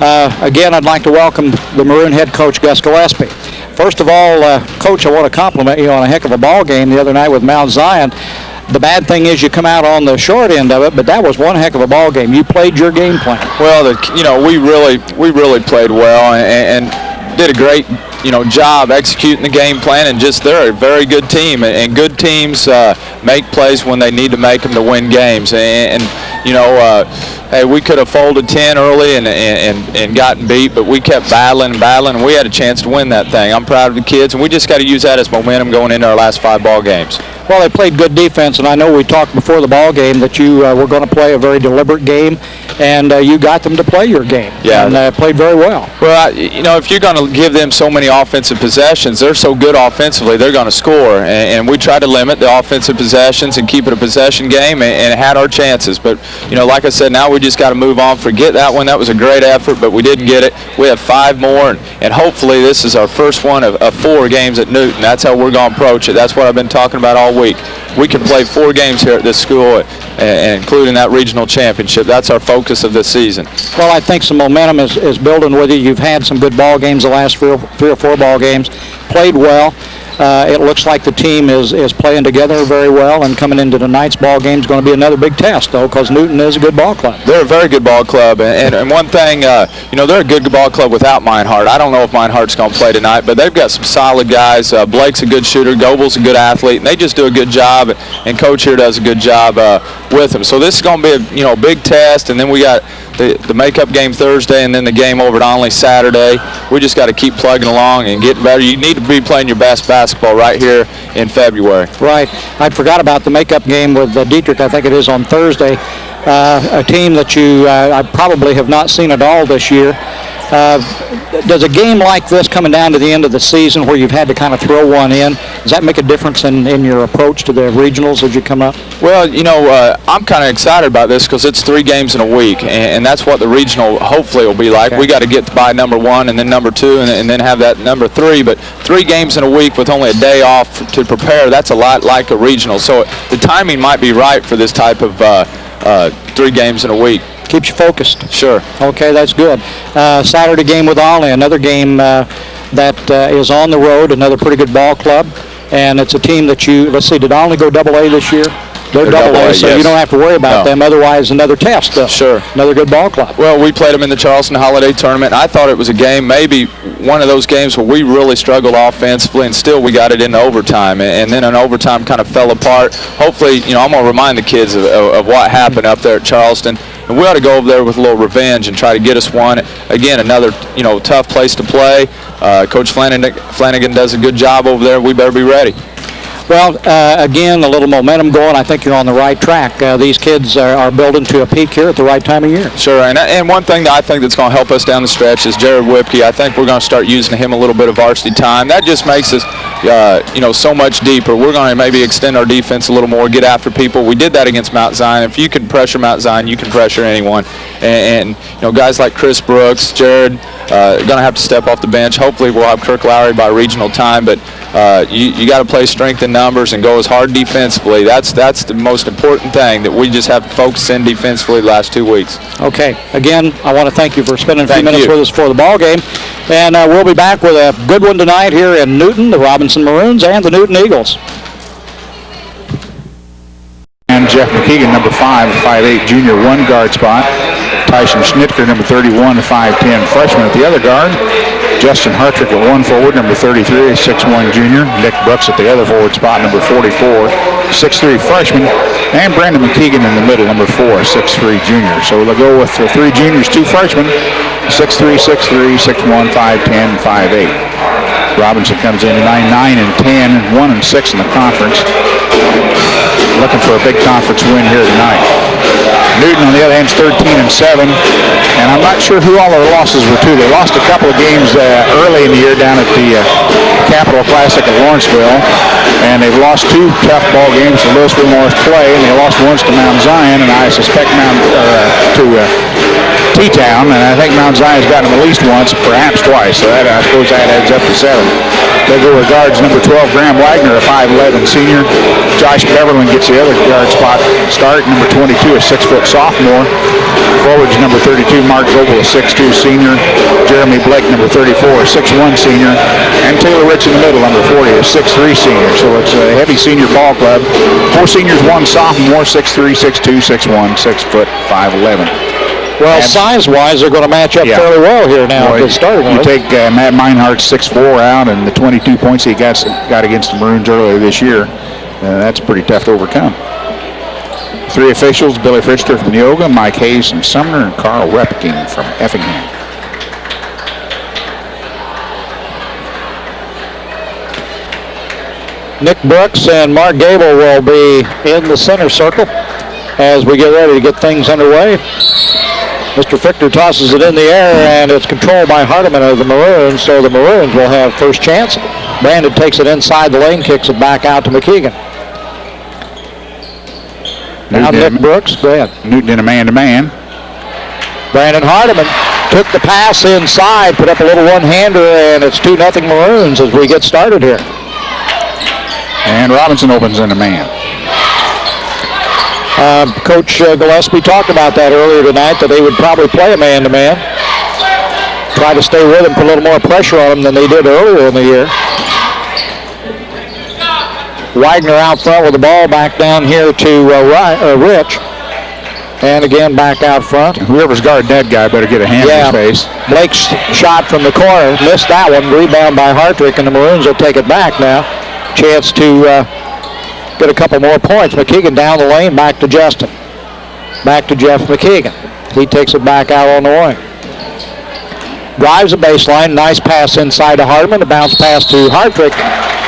Again, I'd like to welcome the Maroon head coach, Gus Gillespie. First of all, Coach, I want to compliment you on a heck of a ball game the other night with Mount Zion. The bad thing is you come out on the short end of it, but that was one heck of a ball game. You played your game plan. Well, we really played well and did a great job executing the game plan, and just they're a very good team, and good teams make plays when they need to make them to win games. Hey, we could have folded 10 early and gotten beat, but we kept battling, and we had a chance to win that thing. I'm proud of the kids, and we just got to use that as momentum going into our last 5 ball games. Well, they played good defense, and I know we talked before the ball game that you were going to play a very deliberate game, and you got them to play your game. Yeah, and played very well. Well, if you're going to give them so many offensive possessions, they're so good offensively, they're going to score. And we tried to limit the offensive possessions and keep it a possession game, and had our chances. But like I said, now we just got to move on. Forget that one. That was a great effort, but we didn't get it. We have 5 more, and hopefully this is our first one of 4 games at Newton. That's how we're going to approach it. That's what I've been talking about all week. We can play 4 games here at this school, including that regional championship. That's our focus of this season. Well, I think some momentum is building with you. You've had some good ball games the last 3 or 4 ball games. Played well. It looks like the team is playing together very well, and coming into tonight's ball game is going to be another big test, though, because Newton is a good ball club. They're a very good ball club, and one thing, they're a good ball club without Meinhardt. I don't know if Meinhardt's going to play tonight, but they've got some solid guys. Blake's a good shooter, Gobel's a good athlete, and they just do a good job, and Coach here does a good job with them. So this is going to be a big test, and then we got the makeup game Thursday, and then the game over at Onley Saturday. We just got to keep plugging along and getting better. You need to be playing your best basketball right here in February. Right. I forgot about the makeup game with Dietrich. I think it is on Thursday. A team that I probably have not seen at all this year. Does a game like this coming down to the end of the season where you've had to kind of throw one in, does that make a difference in your approach to the regionals as you come up? Well, I'm kind of excited about this because it's 3 games in a week, and that's what the regional hopefully will be like. Okay. We got to get by number 1 and then number 2 and then have that number 3, but 3 games in a week with only a day off to prepare, that's a lot like a regional. So the timing might be right for this type of 3 games in a week. Keeps you focused. Sure. Okay, that's good. Saturday game with Olney, another game that is on the road, another pretty good ball club, and it's a team that let's see, did Olney go AA this year? They're double A, so yes. You don't have to worry about them. Otherwise, another test, though. Sure. Another good ball club. Well, we played them in the Charleston Holiday Tournament. I thought it was a game, maybe one of those games where we really struggled offensively, and still we got it into overtime. And then an overtime kind of fell apart. Hopefully, I'm going to remind the kids of what happened up there at Charleston. And we ought to go over there with a little revenge and try to get us one. Again, another, tough place to play. Coach Flanagan does a good job over there. We better be ready. Well, again, a little momentum going. I think you're on the right track. These kids are building to a peak here at the right time of year. Sure, and one thing that I think that's going to help us down the stretch is Jared Whipke. I think we're going to start using him a little bit of varsity time. That just makes us, so much deeper. We're going to maybe extend our defense a little more, get after people. We did that against Mount Zion. If you can pressure Mount Zion, you can pressure anyone. And guys like Chris Brooks, Jared, going to have to step off the bench. Hopefully we'll have Kirk Lowry by regional time, but you got to play strength in numbers and go as hard defensively. That's the most important thing that we just have to focus in defensively the last 2 weeks. Okay. Again, I want to thank you for spending a few minutes with us for the ball game. And we'll be back with a good one tonight here in Newton, the Robinson Maroons and the Newton Eagles. And Jeff McKeegan, number 5, 5'8", junior, 1 guard spot. Tyson Schnitker, number 31, 5'10", freshman at the other guard. Justin Hartrick at 1 forward, number 33, a 6'1" junior. Nick Brooks at the other forward spot, number 44, 6'3" freshman. And Brandon McKeegan in the middle, number 4, 6'3" junior. So they'll go with 3 juniors, 2 freshmen, 6'3", 6'3", 6'1", 5'10", 5'8". Robinson comes in 9-9 and 10, 1 and 6 in the conference. Looking for a big conference win here tonight. Newton, on the other hand, is 13 and 7, and I'm not sure who all their losses were to. They lost a couple of games early in the year down at the Capital Classic at Lawrenceville, and they've lost 2 tough ball games to Louisville North Clay, and they lost once to Mount Zion, and I suspect to T-Town, and I think Mount Zion's gotten them at least once, perhaps twice, so that, I suppose that adds up to 7. They go with guards number 12, Graham Wagner, a 5'11" senior. Josh Beverland gets the other guard spot start. Number 22, a 6-foot sophomore. Forwards, number 32, Mark Goble, a 6'2 senior. Jeremy Blake, number 34, a 6'1 senior. And Taylor Rich in the middle, number 40, a 6'3 senior. So it's a heavy senior ball club. 4 seniors, 1 sophomore, 6'3, 6'2, 6'1, 6'5'11". Well, size-wise, they're going to match up fairly well here now. Well, starting you take Matt Meinhardt's 6'4 out and the 22 points he got against the Maroons earlier this year. That's pretty tough to overcome. 3 officials: Billy Fritzter from Neoga, Mike Hayes from Sumner, and Carl Repking from Effingham. Nick Brooks and Mark Gable will be in the center circle as we get ready to get things underway. Mr. Fichter tosses it in the air, and it's controlled by Hardiman of the Maroons, so the Maroons will have first chance. Brandon takes it inside the lane, kicks it back out to McKeegan. Now Nick Brooks, go ahead. Newton in a man-to-man. Brandon Hardiman took the pass inside, put up a little one-hander, and it's 2-0 Maroons as we get started here. And Robinson opens in a man. Coach Gillespie talked about that earlier tonight, that they would probably play a man-to-man. Try to stay with him, put a little more pressure on him than they did earlier in the year. Wagner out front with the ball, back down here to Rich. And again, back out front. Whoever's guarding that guy better get a hand in his face. Blake's shot from the corner, missed that one. Rebound by Hartrick, and the Maroons will take it back now. Chance to get a couple more points. McKeegan down the lane, back to Justin. Back to Jeff McKeegan. He takes it back out on the wing. Drives the baseline, nice pass inside to Hardiman, a bounce pass to Hartrick.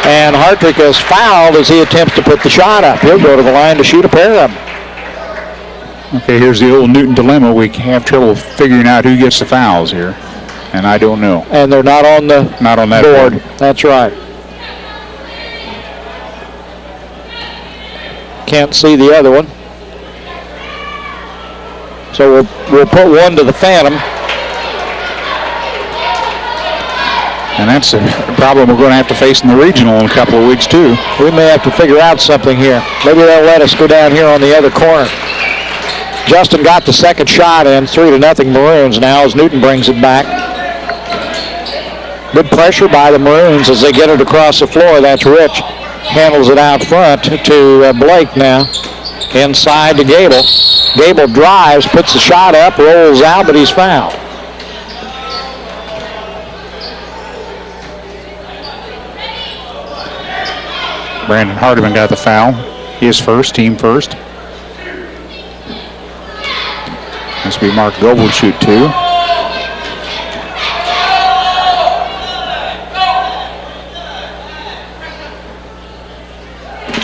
And Hartrick is fouled as he attempts to put the shot up. He'll go to the line to shoot a pair of them. Okay, here's the old Newton dilemma. We have trouble figuring out who gets the fouls here, and I don't know. And they're not on the that board. That's right. Can't see the other one. So we'll put one to the Phantom. And that's a problem we're going to have to face in the regional in a couple of weeks, too. We may have to figure out something here. Maybe they'll let us go down here on the other corner. Justin got the second shot in, 3-0 Maroons now as Newton brings it back. Good pressure by the Maroons as they get it across the floor. That's Rich. Handles it out front to Blake now. Inside to Gable. Gable drives, puts the shot up, rolls out, but he's fouled. Brandon Hardiman got the foul. His first, team first. Must be Mark Goble shoot 2.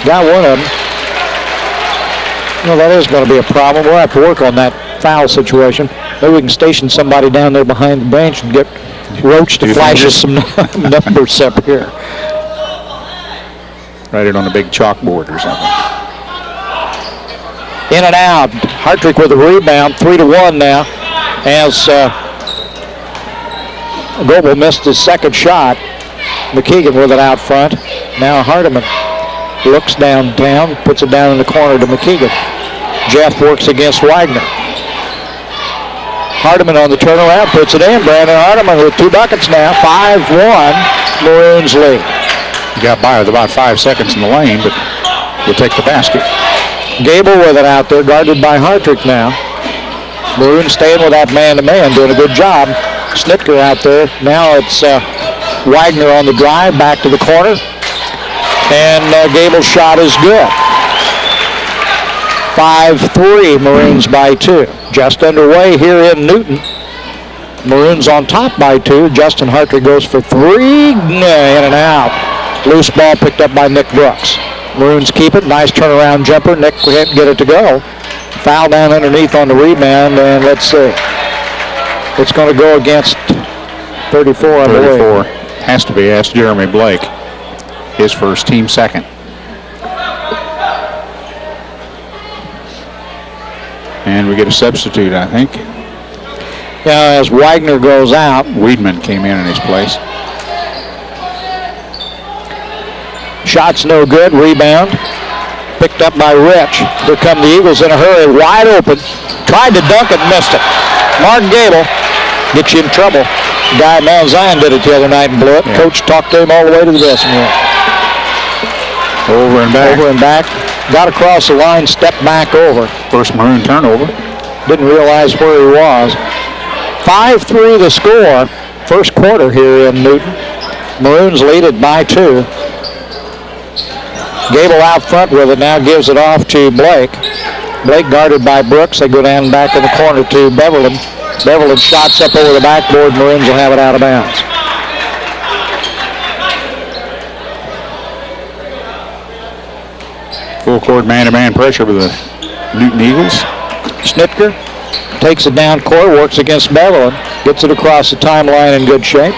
Got one of them. Well, that is going to be a problem. We'll have to work on that foul situation. Maybe we can station somebody down there behind the bench and get Roach to flash us some numbers up here. Write it on a big chalkboard or something. In and out. Hartrick with a rebound, 3-1 now, as Goble missed his second shot. McKeegan with it out front. Now Hardiman looks downtown, puts it down in the corner to McKeegan. Jeff works against Wagner. Hardiman on the turnaround, puts it in. Brandon Hardiman with 2 buckets now. 5-1, Maroons lead. He got by with about 5 seconds in the lane, but we'll take the basket. Gable with it out there, guarded by Hartrick now. Maroons staying with that man-to-man, doing a good job. Snitker out there. Now it's Wagner on the drive, back to the corner. And Gable's shot is good. 5-3, Maroons by 2. Just underway here in Newton. Maroons on top by 2. Justin Hartrick goes for 3. In and out. Loose ball picked up by Nick Brooks. Maroons keep it. Nice turnaround jumper. Nick can't get it to go. Foul down underneath on the rebound, and let's see. It's going to go against 34, I believe. 34. Has to be. That's Jeremy Blake. His first, team second. And we get a substitute, I think. Yeah, as Wagner goes out. Weedman came in his place. Shot's no good. Rebound. Picked up by Rich. Here come the Eagles in a hurry. Wide open. Tried to dunk it, missed it. Mark Gable gets you in trouble. The guy at Mount Zion did it the other night and blew it. Yeah. Coach talked to him all the way to the dressing room. Over and back. Over and back. Got across the line, stepped back over. First Maroon turnover. Didn't realize where he was. 5-3 the score. First quarter here in Newton. Maroons lead it by 2. Gable out front with it now, gives it off to Blake. Blake guarded by Brooks. They go down back in the corner to Beverland. Beverland shots up over the backboard. Maroons will have it out of bounds. Full court man-to-man pressure with the Newton Eagles. Schnitker takes it down court, works against Beverland, gets it across the timeline in good shape.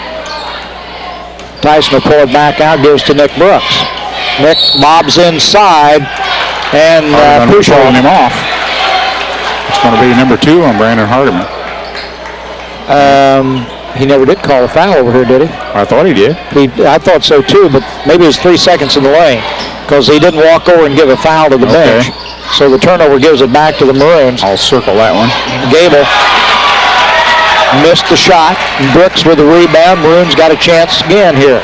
Tyson will pull it back out, gives to Nick Brooks. Nick mobs inside, and pulling him off. It's going to be number 2 on Brandon Hardiman. He never did call a foul over here, did he? I thought he did. I thought so too, but maybe it was 3 seconds in the lane because he didn't walk over and give a foul to the bench. So the turnover gives it back to the Maroons. I'll circle that one. Gable missed the shot. Brooks with the rebound. Maroons got a chance again here.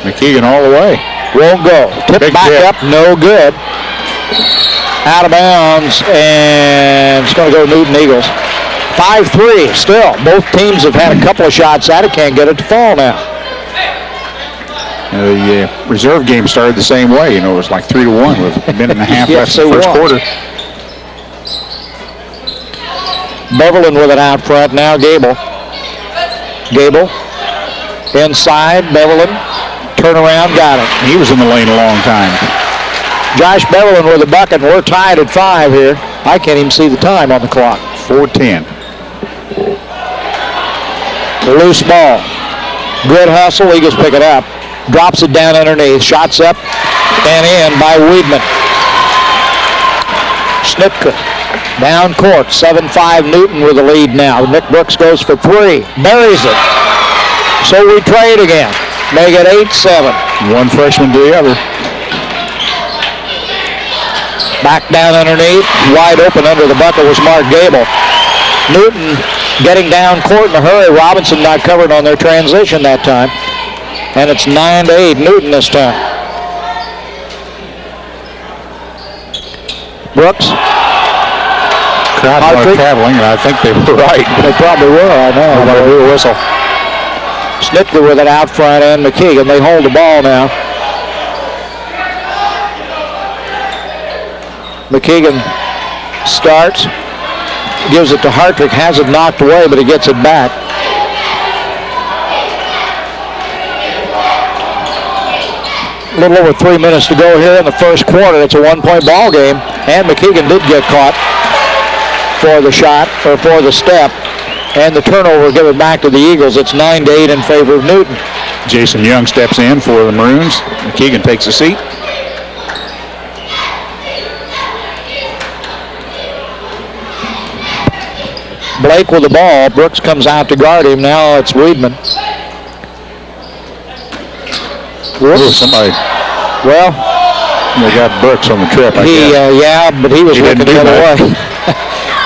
McKeegan all the way. Won't go. Tip back up. No good. Out of bounds, and it's going to go Newton Eagles. 5-3 still. Both teams have had a couple of shots at it. Can't get it to fall now. The reserve game started the same way. It was like 3-1 with a minute and a half left in the first quarter. Beverland with it out front. Now Gable. Gable inside. Beverland. Turn around. Got it. He was in the lane a long time. Josh Beverland with a bucket. We're tied at 5 here. I can't even see the time on the clock. 4:10. Loose ball. Good hustle. Eagles pick it up. Drops it down underneath. Shots up and in by Weidman. Schnitker down court. 7-5 Newton with the lead now. Nick Brooks goes for 3. Buries it. So we trade again. Make it 8-7. One freshman to the other. Back down underneath. Wide open under the bucket was Mark Gable. Newton getting down court in a hurry. Robinson not covered on their transition that time. And it's 9-8 Newton this time. Brooks. Crowd was traveling, and I think they were right. They probably were, I know. Nobody blew a whistle. Schnitker with it out front, and McKeegan. They hold the ball now. McKeegan starts. Gives it to Hartrick. Has it knocked away, but he gets it back. A little over 3 minutes to go here in the first quarter. It's a 1-point ball game, and McKeegan did get caught for the shot, or for the step, and the turnover give it back to the Eagles. It's 9-8 in favor of Newton. Jason Young steps in for the Maroons. McKeegan takes a seat. Blake with the ball. Brooks comes out to guard him. Now it's Weidman. Ooh, somebody. Well, they got Brooks on the trip. I guess. Yeah, but he was looking the other way.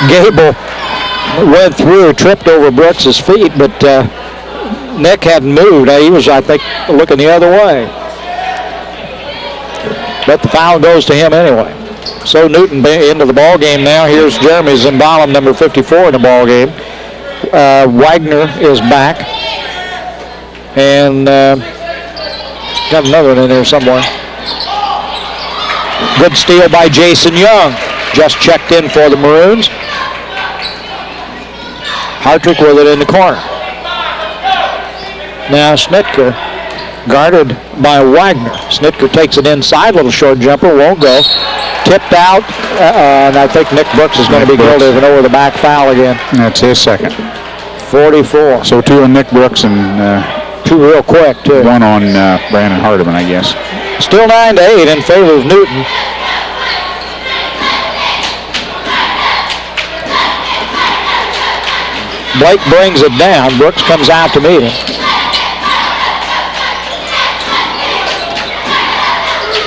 Gable went through, tripped over Brooks' feet, but Nick hadn't moved. He was, I think, looking the other way. But the foul goes to him anyway. So Newton into the ball game now. Here's Jeremy Zimbalem, number 54 in the ball game. Wagner is back, and got another one in there somewhere. Good steal by Jason Young. Just checked in for the Maroons. Hartrick with it in the corner. Now Schnitker, guarded by Wagner. Schnitker takes it inside, little short jumper, won't go. Tipped out, and I think Nick Brooks is going to be guilty of an over-the-back foul again. That's his second. 44. So 2 on Nick Brooks and 2 real quick, too. 1 on Brandon Hardiman, I guess. Still 9-8 in favor of Newton. Blake brings it down. Brooks comes out to meet him.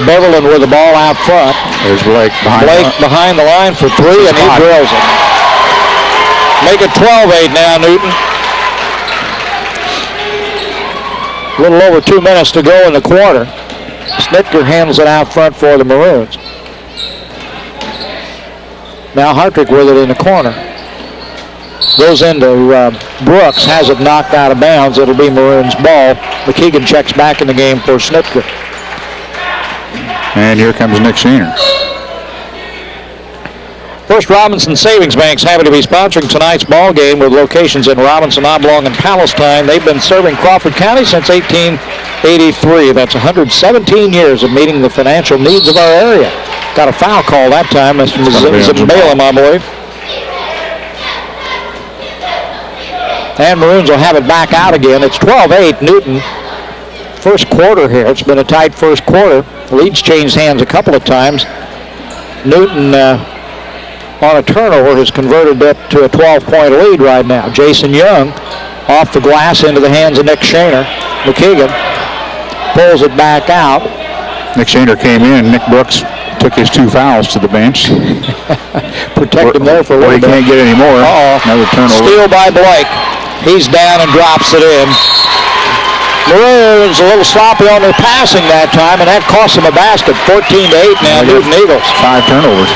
Beverland with the ball out front. There's Blake behind the line for three, and he drills it. Make it 12-8 now, Newton. A little over 2 minutes to go in the quarter. Snitker handles it out front for the Maroons. Now Hartrick with it in the corner. Goes into Brooks, has it knocked out of bounds. It'll be Maroons' ball. McKeegan checks back in the game for Snitker. And here comes Nick Shaner. First Robinson Savings Bank's happy to be sponsoring tonight's ball game with locations in Robinson, Oblong, and Palestine. They've been serving Crawford County since 1883. That's 117 years of meeting the financial needs of our area. Got a foul call that time. Mr. Zimbalem, I believe. And Maroons will have it back out again. It's 12-8 Newton. First quarter here. It's been a tight first quarter. The lead's changed hands a couple of times. Newton on a turnover has converted it to a 12-point lead right now. Jason Young off the glass into the hands of Nick Shaner. McKeegan pulls it back out. Nick Shaner came in. Nick Brooks took his 2 fouls to the bench. Protect him there for a little bit. He can't get any more. Another turnover. Steal by Blake. He's down and drops it in. Maroons a little sloppy on their passing that time, and that cost them a basket. 14-8 now, Newton Eagles. 5 turnovers.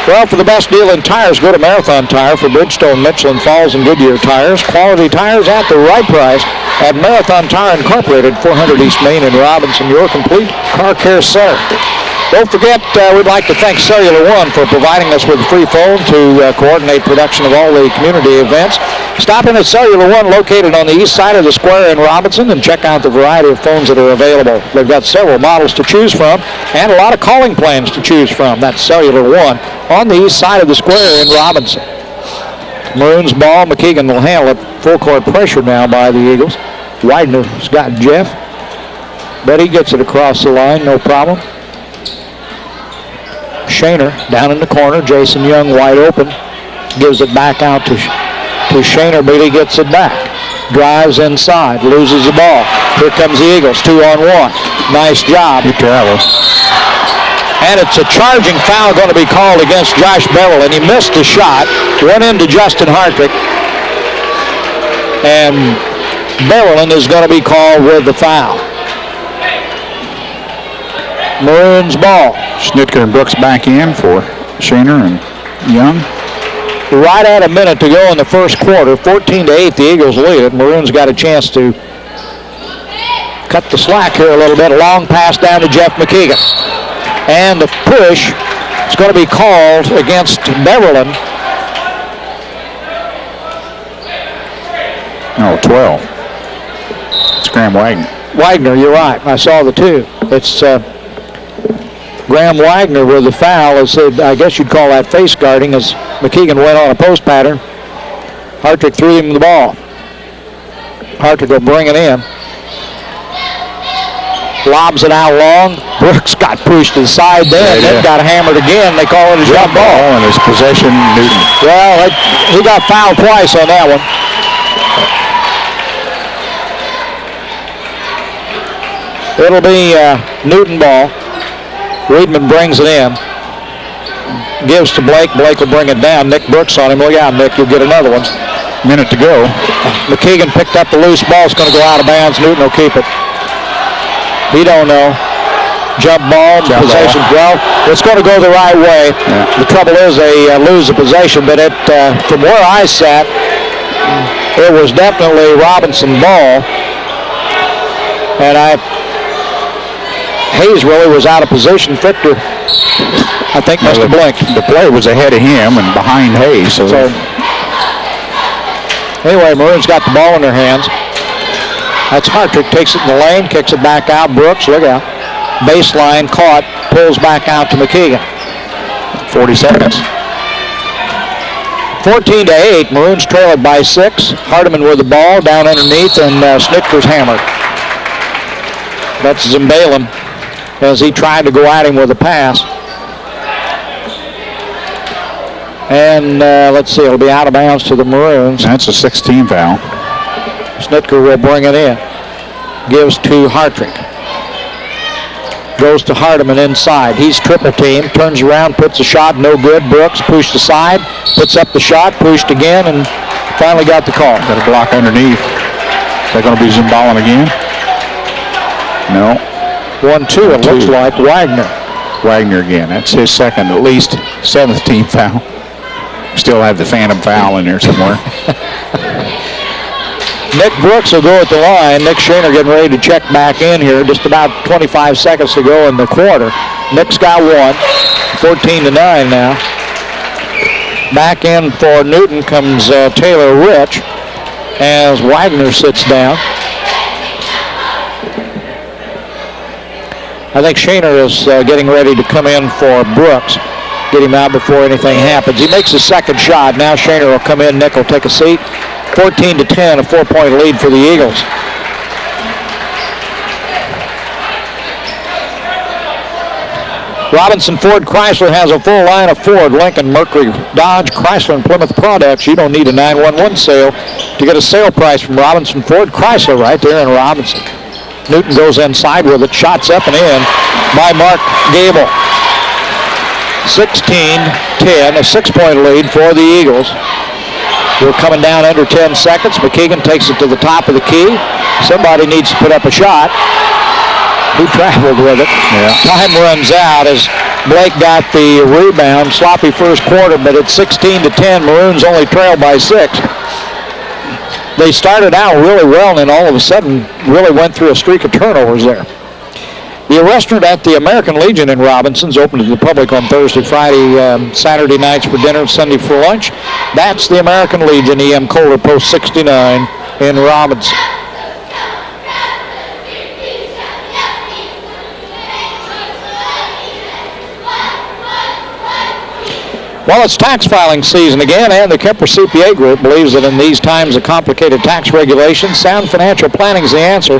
Well, for the best deal in tires, go to Marathon Tire for Bridgestone, Michelin, Falls, and Goodyear tires. Quality tires at the right price at Marathon Tire Incorporated, 400 East Main in Robinson. Your complete car care center. Don't forget, we'd like to thank Cellular One for providing us with a free phone to coordinate production of all the community events. Stop in at Cellular One, located on the east side of the square in Robinson, and check out the variety of phones that are available. They've got several models to choose from and a lot of calling plans to choose from. That's Cellular One on the east side of the square in Robinson. Maroons ball. McKeegan will handle it. Full court pressure now by the Eagles. Widener's got Jeff, but he gets it across the line, no problem. Shaner down in the corner. Jason Young wide open. Gives it back out to Shaner, but he gets it back. Drives inside. Loses the ball. Here comes the Eagles. 2-on-1. Nice job. Good travel. And it's a charging foul going to be called against Josh Bevel, and he missed the shot. Went into Justin Hartrick. And Beverland is going to be called with the foul. Maroons ball. Snitker and Brooks back in for Shaner and Young. Right at a minute to go in the first quarter. 14-8, the Eagles lead it. Maroons got a chance to cut the slack here a little bit. A long pass down to Jeff McKeegan. And the push is going to be called against Beverland. No, 12. It's Graham Wagner. Wagner, you're right. I saw the 2. It's Graham Wagner with the foul. I guess you'd call that face guarding as McKeegan went on a post pattern. Hartrick threw him the ball. Hartrick will bring it in. Lobs it out long. Brooks got pushed to the side then. Then got hammered again. They call it a jump ball. And it's possession, Newton. Well, he got fouled twice on that one. It'll be Newton ball. Reedman brings it in. Gives to Blake. Blake will bring it down. Nick Brooks on him. Look out, Nick. You'll get another one. Minute to go. McKeegan picked up the loose ball. It's going to go out of bounds. Newton will keep it. He don't know. Jump ball. Possession. Well, it's going to go the right way. Yeah. The trouble is they lose the possession, but from where I sat, it was definitely Robinson ball. And Hayes really was out of position. Victor, I think, must have blinked. The play was ahead of him and behind Hayes. So anyway, Maroons got the ball in their hands. That's Hartrick. Takes it in the lane, kicks it back out. Brooks, look out. Baseline caught, pulls back out to McKeegan. 40 seconds. 14-8. Maroons trail it by 6. Hardiman with the ball down underneath, and Snitker's hammered. That's Zimbalem as he tried to go at him with a pass. And let's see, it'll be out of bounds to the Maroons. That's a 16 foul. Snitker will bring it in. Gives to Hartrick. Goes to Hardiman inside. He's triple team. Turns around, puts a shot, no good. Brooks pushed aside, puts up the shot, pushed again, and finally got the call. Got a block underneath. Is that going to be Zumbalin again? No. 1-2, it looks like. Wagner again. That's his second, at least 7th team foul. Still have the phantom foul in there somewhere. Nick Brooks will go at the line. Nick Shaner getting ready to check back in here. Just about 25 seconds to go in the quarter. Nick's got one. 14-9 now. Back in for Newton comes Taylor Rich as Wagner sits down. I think Shaner is getting ready to come in for Brooks. Get him out before anything happens. He makes his second shot. Now Shaner will come in. Nick will take a seat. 14-10, a 4-point lead for the Eagles. Robinson Ford Chrysler has a full line of Ford, Lincoln, Mercury, Dodge, Chrysler, and Plymouth products. You don't need a 911 sale to get a sale price from Robinson Ford Chrysler right there in Robinson. Newton goes inside with it, shots up and in by Mark Gable. 16-10, a 6-point lead for the Eagles. We're coming down under 10 seconds. McKeegan takes it to the top of the key. Somebody needs to put up a shot. He traveled with it. Yeah. Time runs out as Blake got the rebound. Sloppy first quarter, but it's 16-10. Maroons only trail by 6. They started out really well, and then all of a sudden really went through a streak of turnovers there. The restaurant at the American Legion in Robinson's open to the public on Thursday, Friday, Saturday nights for dinner, Sunday for lunch. That's the American Legion, EM Kohler, Post 69 in Robinson. Well, it's tax filing season again, and the Kemper CPA Group believes that in these times of complicated tax regulations, sound financial planning is the answer.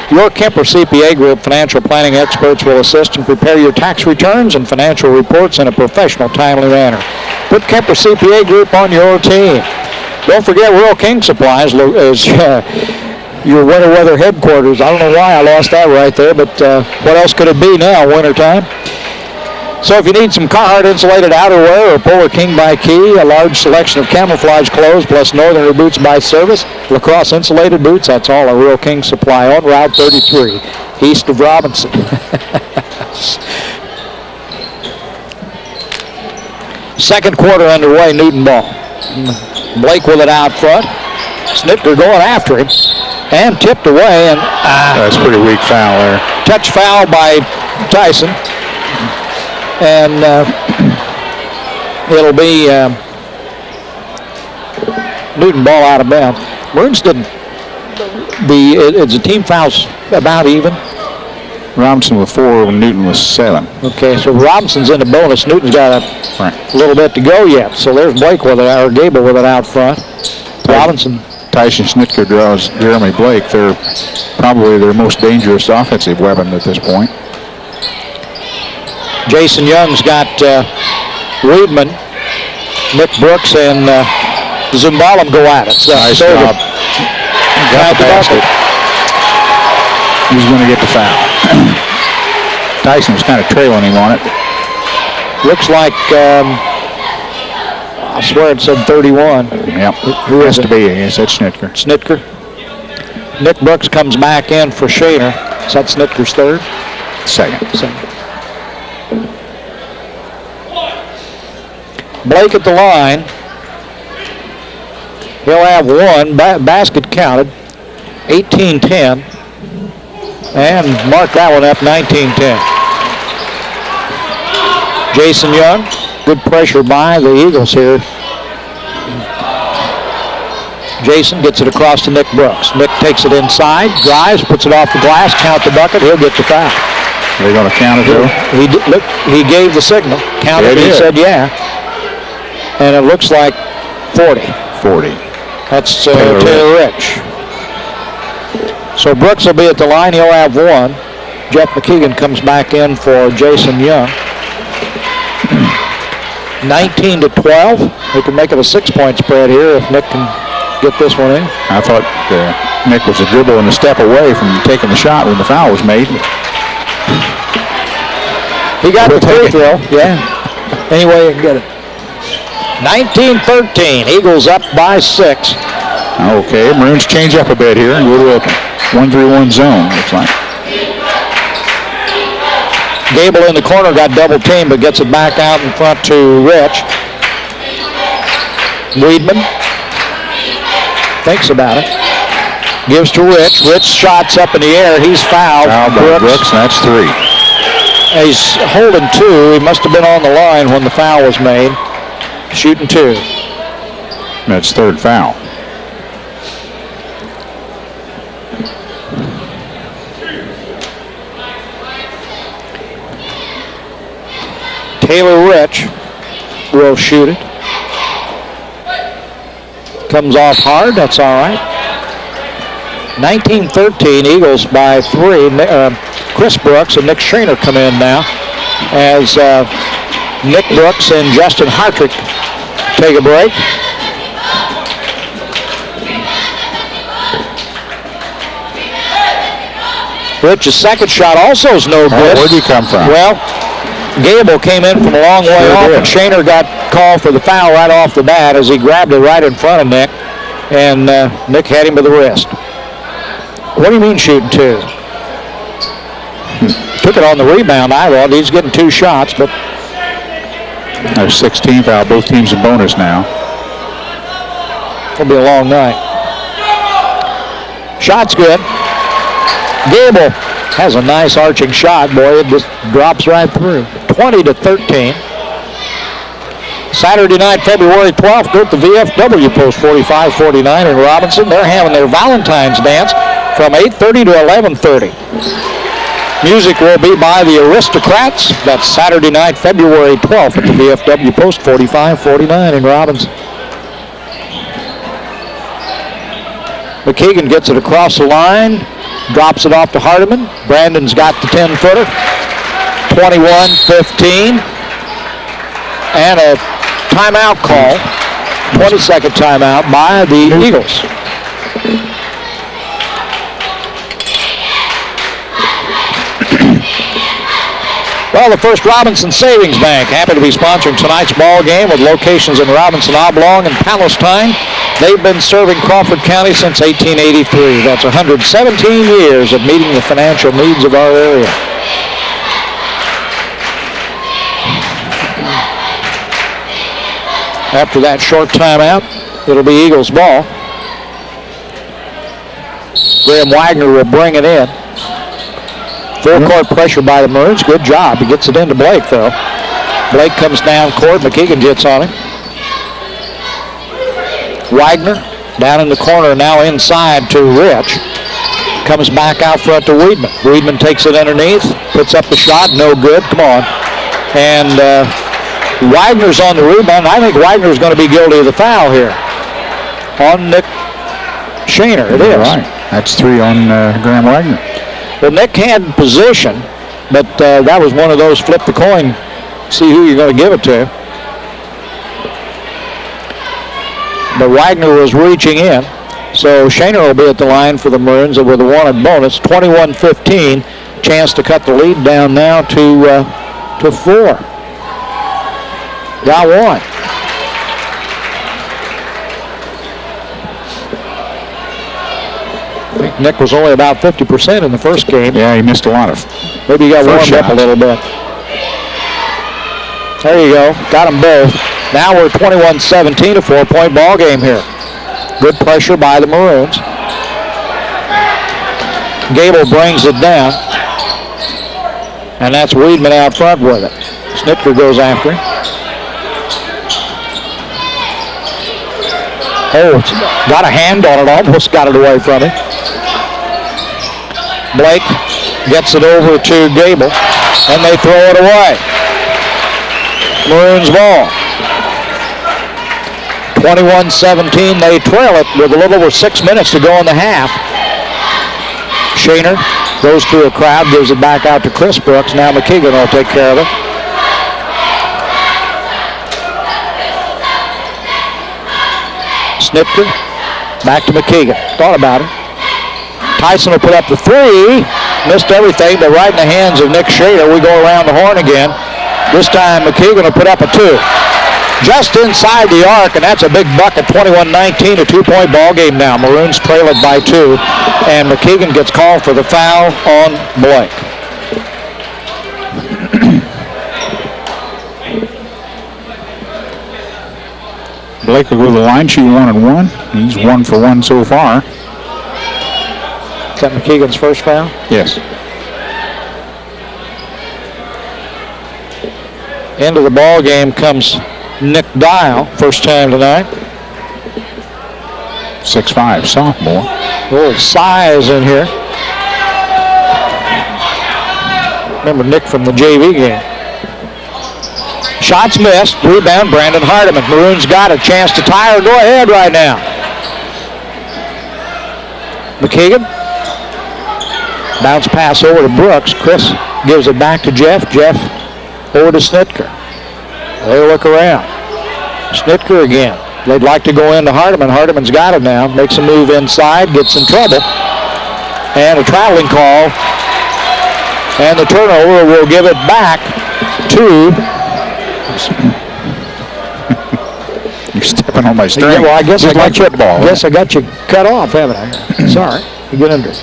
Your Kemper CPA Group financial planning experts will assist and prepare your tax returns and financial reports in a professional, timely manner. Put Kemper CPA Group on your team. Don't forget Rural King Supplies is your winter weather headquarters. I don't know why I lost that right there, but what else could it be now, wintertime? So if you need some Carhartt insulated outerwear or Polar King by Key, a large selection of camouflage clothes plus Northerner boots by service, lacrosse insulated boots, that's all a Rural King supply on Route 33, east of Robinson. Second quarter underway, Newton ball. Blake with it out front. Snitker going after him and tipped away. And that's a pretty weak foul there. Touch foul by Tyson. And it'll be Newton ball out of bounds. Maroons didn't. It's a team fouls about even. Robinson with 4 and Newton with 7. Okay, so Robinson's in the bonus. Newton's got a little bit to go yet. So there's Blake with it, or Gable with it out front. Robinson. Tyson Schnitker draws Jeremy Blake. They're probably their most dangerous offensive weapon at this point. Jason Young's got Weidman, Nick Brooks, and Zumbalin go at it. So nice job. Got the basket. He's going to get the foul. Tyson was kind of trailing him on it. Looks like, I swear it said 31. Yep, who has to be? Yes, that's Schnitker. Schnitker. Nick Brooks comes back in for Shaner. Is that Schnitker's third? Second. Blake at the line. He'll have one. Basket counted. 18-10. And mark that one up, 19-10. Jason Young. Good pressure by the Eagles here. Jason gets it across to Nick Brooks. Nick takes it inside, drives, puts it off the glass, count the bucket, he'll get the foul. They're going to count it, though? He gave the signal. Counted, he said yeah. And it looks like 40. 40. That's Taylor Rich. So Brooks will be at the line. He'll have one. Jeff McKeegan comes back in for Jason Young. 19-12. We can make it a 6-point spread here if Nick can get this one in. I thought Nick was a dribble and a step away from taking the shot when the foul was made. He got the free throw. Yeah. Anyway, you can get it. 19-13. Eagles up by 6. Okay, Maroons change up a bit here and go to a 1-3-1 zone, looks like. Gable in the corner got double teamed, but gets it back out in front to Rich. Weedman thinks about it. Gives to Rich. Rich shots up in the air. He's fouled. Fouled by Brooks, and that's 3. He's holding 2. He must have been on the line when the foul was made. Shooting 2. That's 3rd foul. Taylor Rich will shoot it. Comes off hard. That's all right. 19-13. Eagles by 3. Chris Brooks and Nick Shaner come in now as Nick Brooks and Justin Hartrick take a break. Rich's second shot also is no good. Where'd he come from? Well, Gable came in from a long way off, and Shaner got called for the foul right off the bat as he grabbed it right in front of Nick, and Nick had him by the wrist. What do you mean shooting 2? Took it on the rebound. I thought he's getting 2 shots, but Their 16th foul. Both teams in bonus now. it'll be a long night. Shot's good. Gable has a nice arching shot. Boy, it just drops right through. 20-13. Saturday night, February 12th, at the VFW Post 4549 in Robinson. They're having their Valentine's dance from 8:30 to 11:30. Music will be by the Aristocrats. That's Saturday night, February 12th at the VFW Post 4549 in Robinson. McKeegan gets it across the line, drops it off to Hardiman. Brandon's got the 10-footer. 21-15. And a timeout call, 20-second timeout by the Eagles. Well, the First Robinson Savings Bank happy to be sponsoring tonight's ball game with locations in Robinson, Oblong, and Palestine. They've been serving Crawford County since 1883. That's 117 years of meeting the financial needs of our area. After that short timeout, it'll be Eagles ball. Graham Wagner will bring it in. Full court pressure by the Maroons. Good job. He gets it into Blake, though. Blake comes down court. McKeegan gets on him. Wagner down in the corner, now inside to Rich. Comes back out front to Weedman. Weedman takes it underneath, puts up the shot. No good. Come on. And Wagner's on the rebound. I think Wagner's going to be guilty of the foul here on Nick Shaner. It is. Right. That's 3 on Graham Wagner. Well, Nick had position, but that was one of those flip the coin, see who you're going to give it to. But Wagner was reaching in, so Shaner will be at the line for the Maroons with a wanted bonus. 21-15, chance to cut the lead down now to 4. Got one. I think Nick was only about 50% in the first game. Yeah, he missed a lot of. Maybe he got warmed up a little bit. There you go. Got them both. Now we're 21-17, a 4-point ball game here. Good pressure by the Maroons. Gable brings it down. And that's Weedman out front with it. Snitker goes after him. Oh, it's got a hand on it, almost got it away from him. Blake gets it over to Gable, and they throw it away. Maroons ball. 21-17, they trail it with a little over 6 minutes to go in the half. Shaner goes through a crowd, gives it back out to Chris Brooks. Now McKeegan will take care of it. Snipker, back to McKeegan. Thought about it. Tyson will put up the three. Missed everything, but right in the hands of Nick Shader. We go around the horn again. This time McKeegan will put up a two. Just inside the arc, and that's a big bucket, 21-19, a two-point ball game now. Maroons trail it by two, and McKeegan gets called for the foul on Blake. Blake will go to the line, shoot 1 and 1. He's 1 for 1 so far. Is that McKeegan's first foul? Yes. Into the ball game comes Nick Dial, first time tonight. 6'5", sophomore. A little size in here. Remember Nick from the JV game. Shots missed. Rebound, Brandon Hardiman. Maroons got a chance to tie or go ahead right now. McKeegan. Bounce pass over to Brooks. Chris gives it back to Jeff. Jeff over to Snitker. They look around. Snitker again. They'd like to go into Hardiman. Hardiman's got it now. Makes a move inside. Gets in trouble. And a traveling call. And the turnover will give it back to... You're stepping on my string. Yeah, well, I guess I got you. Football, Guess I got you cut off, haven't I? Sorry. You get under.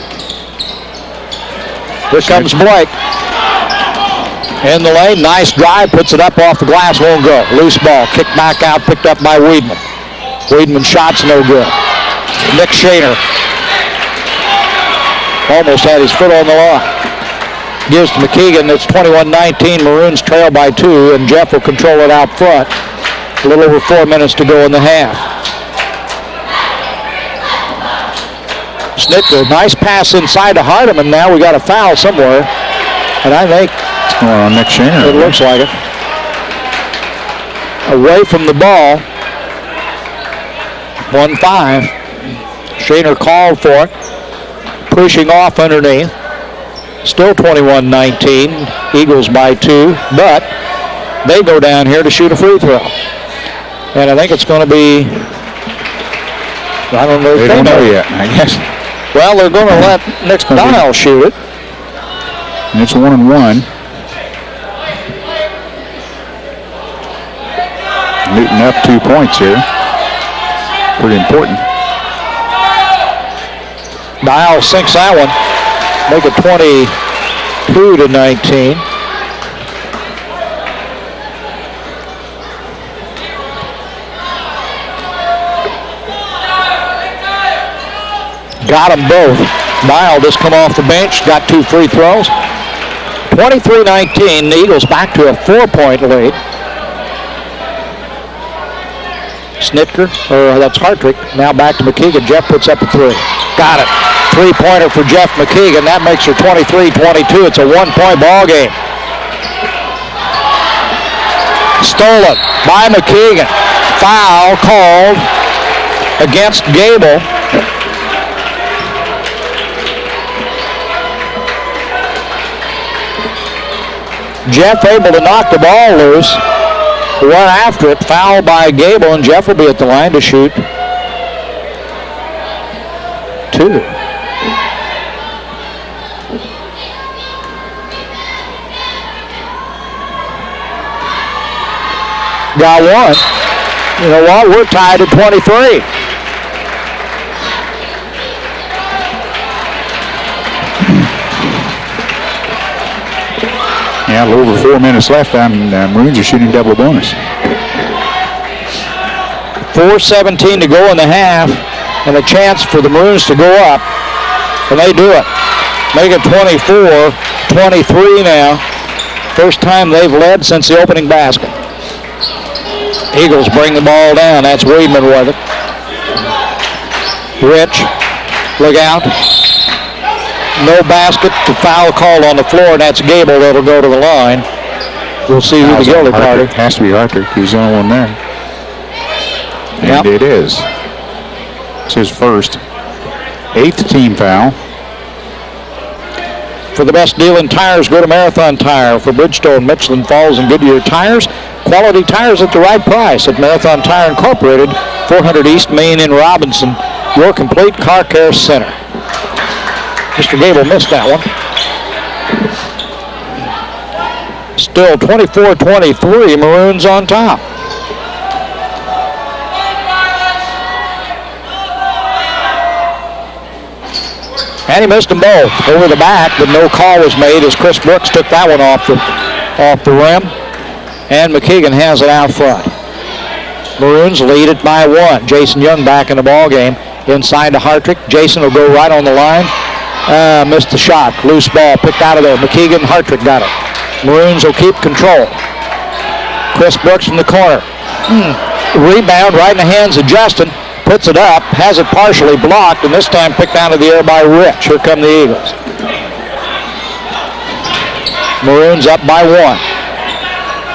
Here comes Blake. In the lane, nice drive, puts it up off the glass, won't go. Loose ball, kicked back out, picked up by Weedman. Weedman shot's no good. Nick Shader almost had his foot on the line. Gives to McKeegan. It's 21-19. Maroons trail by two, and Jeff will control it out front. A little over 4 minutes to go in the half. Snitker, nice pass inside to Hardiman. Now we got a foul somewhere, and I think Nick Shader. it looks like it. Away from the ball. 1-5. Shader called for it. Pushing off underneath. Still 21-19. Eagles by two, but they go down here to shoot a free throw. And I think it's going to be, I don't know if they don't know yet, I guess. Well, they're going to let Nick Dial shoot it. And it's 1 and 1. Newton up 2 points here. Pretty important. Dial sinks that one. Make it 22-19. Got them both. Dial just come off the bench, got 2 free throws. 23-19, the Eagles back to a 4-point lead. Snitker, or that's Hartrick, now back to McKeegan. Jeff puts up a three. Got it. 3-pointer for Jeff McKeegan. That makes her 23-22. It's a 1-point ball game. Stolen by McKeegan. Foul called against Gable. Jeff able to knock the ball loose. Run after it. Foul by Gable, and Jeff will be at the line to shoot 2. Got one. You know what? We're tied at 23. Yeah, a little over 4 minutes left, and Maroons are shooting double bonus. 4:17 to go in the half, and a chance for the Maroons to go up, and they do it. Make it 24-23 now. First time they've led since the opening basket. Eagles bring the ball down. That's Weidman with it. Rich, look out. No basket, the foul called on the floor, and that's Gable that'll go to the line. We'll see who the guilty party. Has to be Hartrick. He's the only one there. And it is. It's his first. 8th team foul. For the best deal in tires, go to Marathon Tire. For Bridgestone, Michelin, Falls, and Goodyear tires, quality tires at the right price at Marathon Tire Incorporated, 400 East Main in Robinson, your complete car care center. Mr. Gable missed that one. Still 24-23, Maroons on top. And he missed them both over the back, but no call was made as Chris Brooks took that one off the rim. And McKeegan has it out front. Maroons lead it by 1. Jason Young back in the ball game. Inside to Hartrick. Jason will go right on the line. Missed the shot. Loose ball picked out of there. McKeegan, Hartrick got it. Maroons will keep control. Chris Brooks in the corner. Rebound right in the hands of Justin. Puts it up, has it partially blocked, and this time picked out of the air by Rich. Here come the Eagles. Maroons up by 1.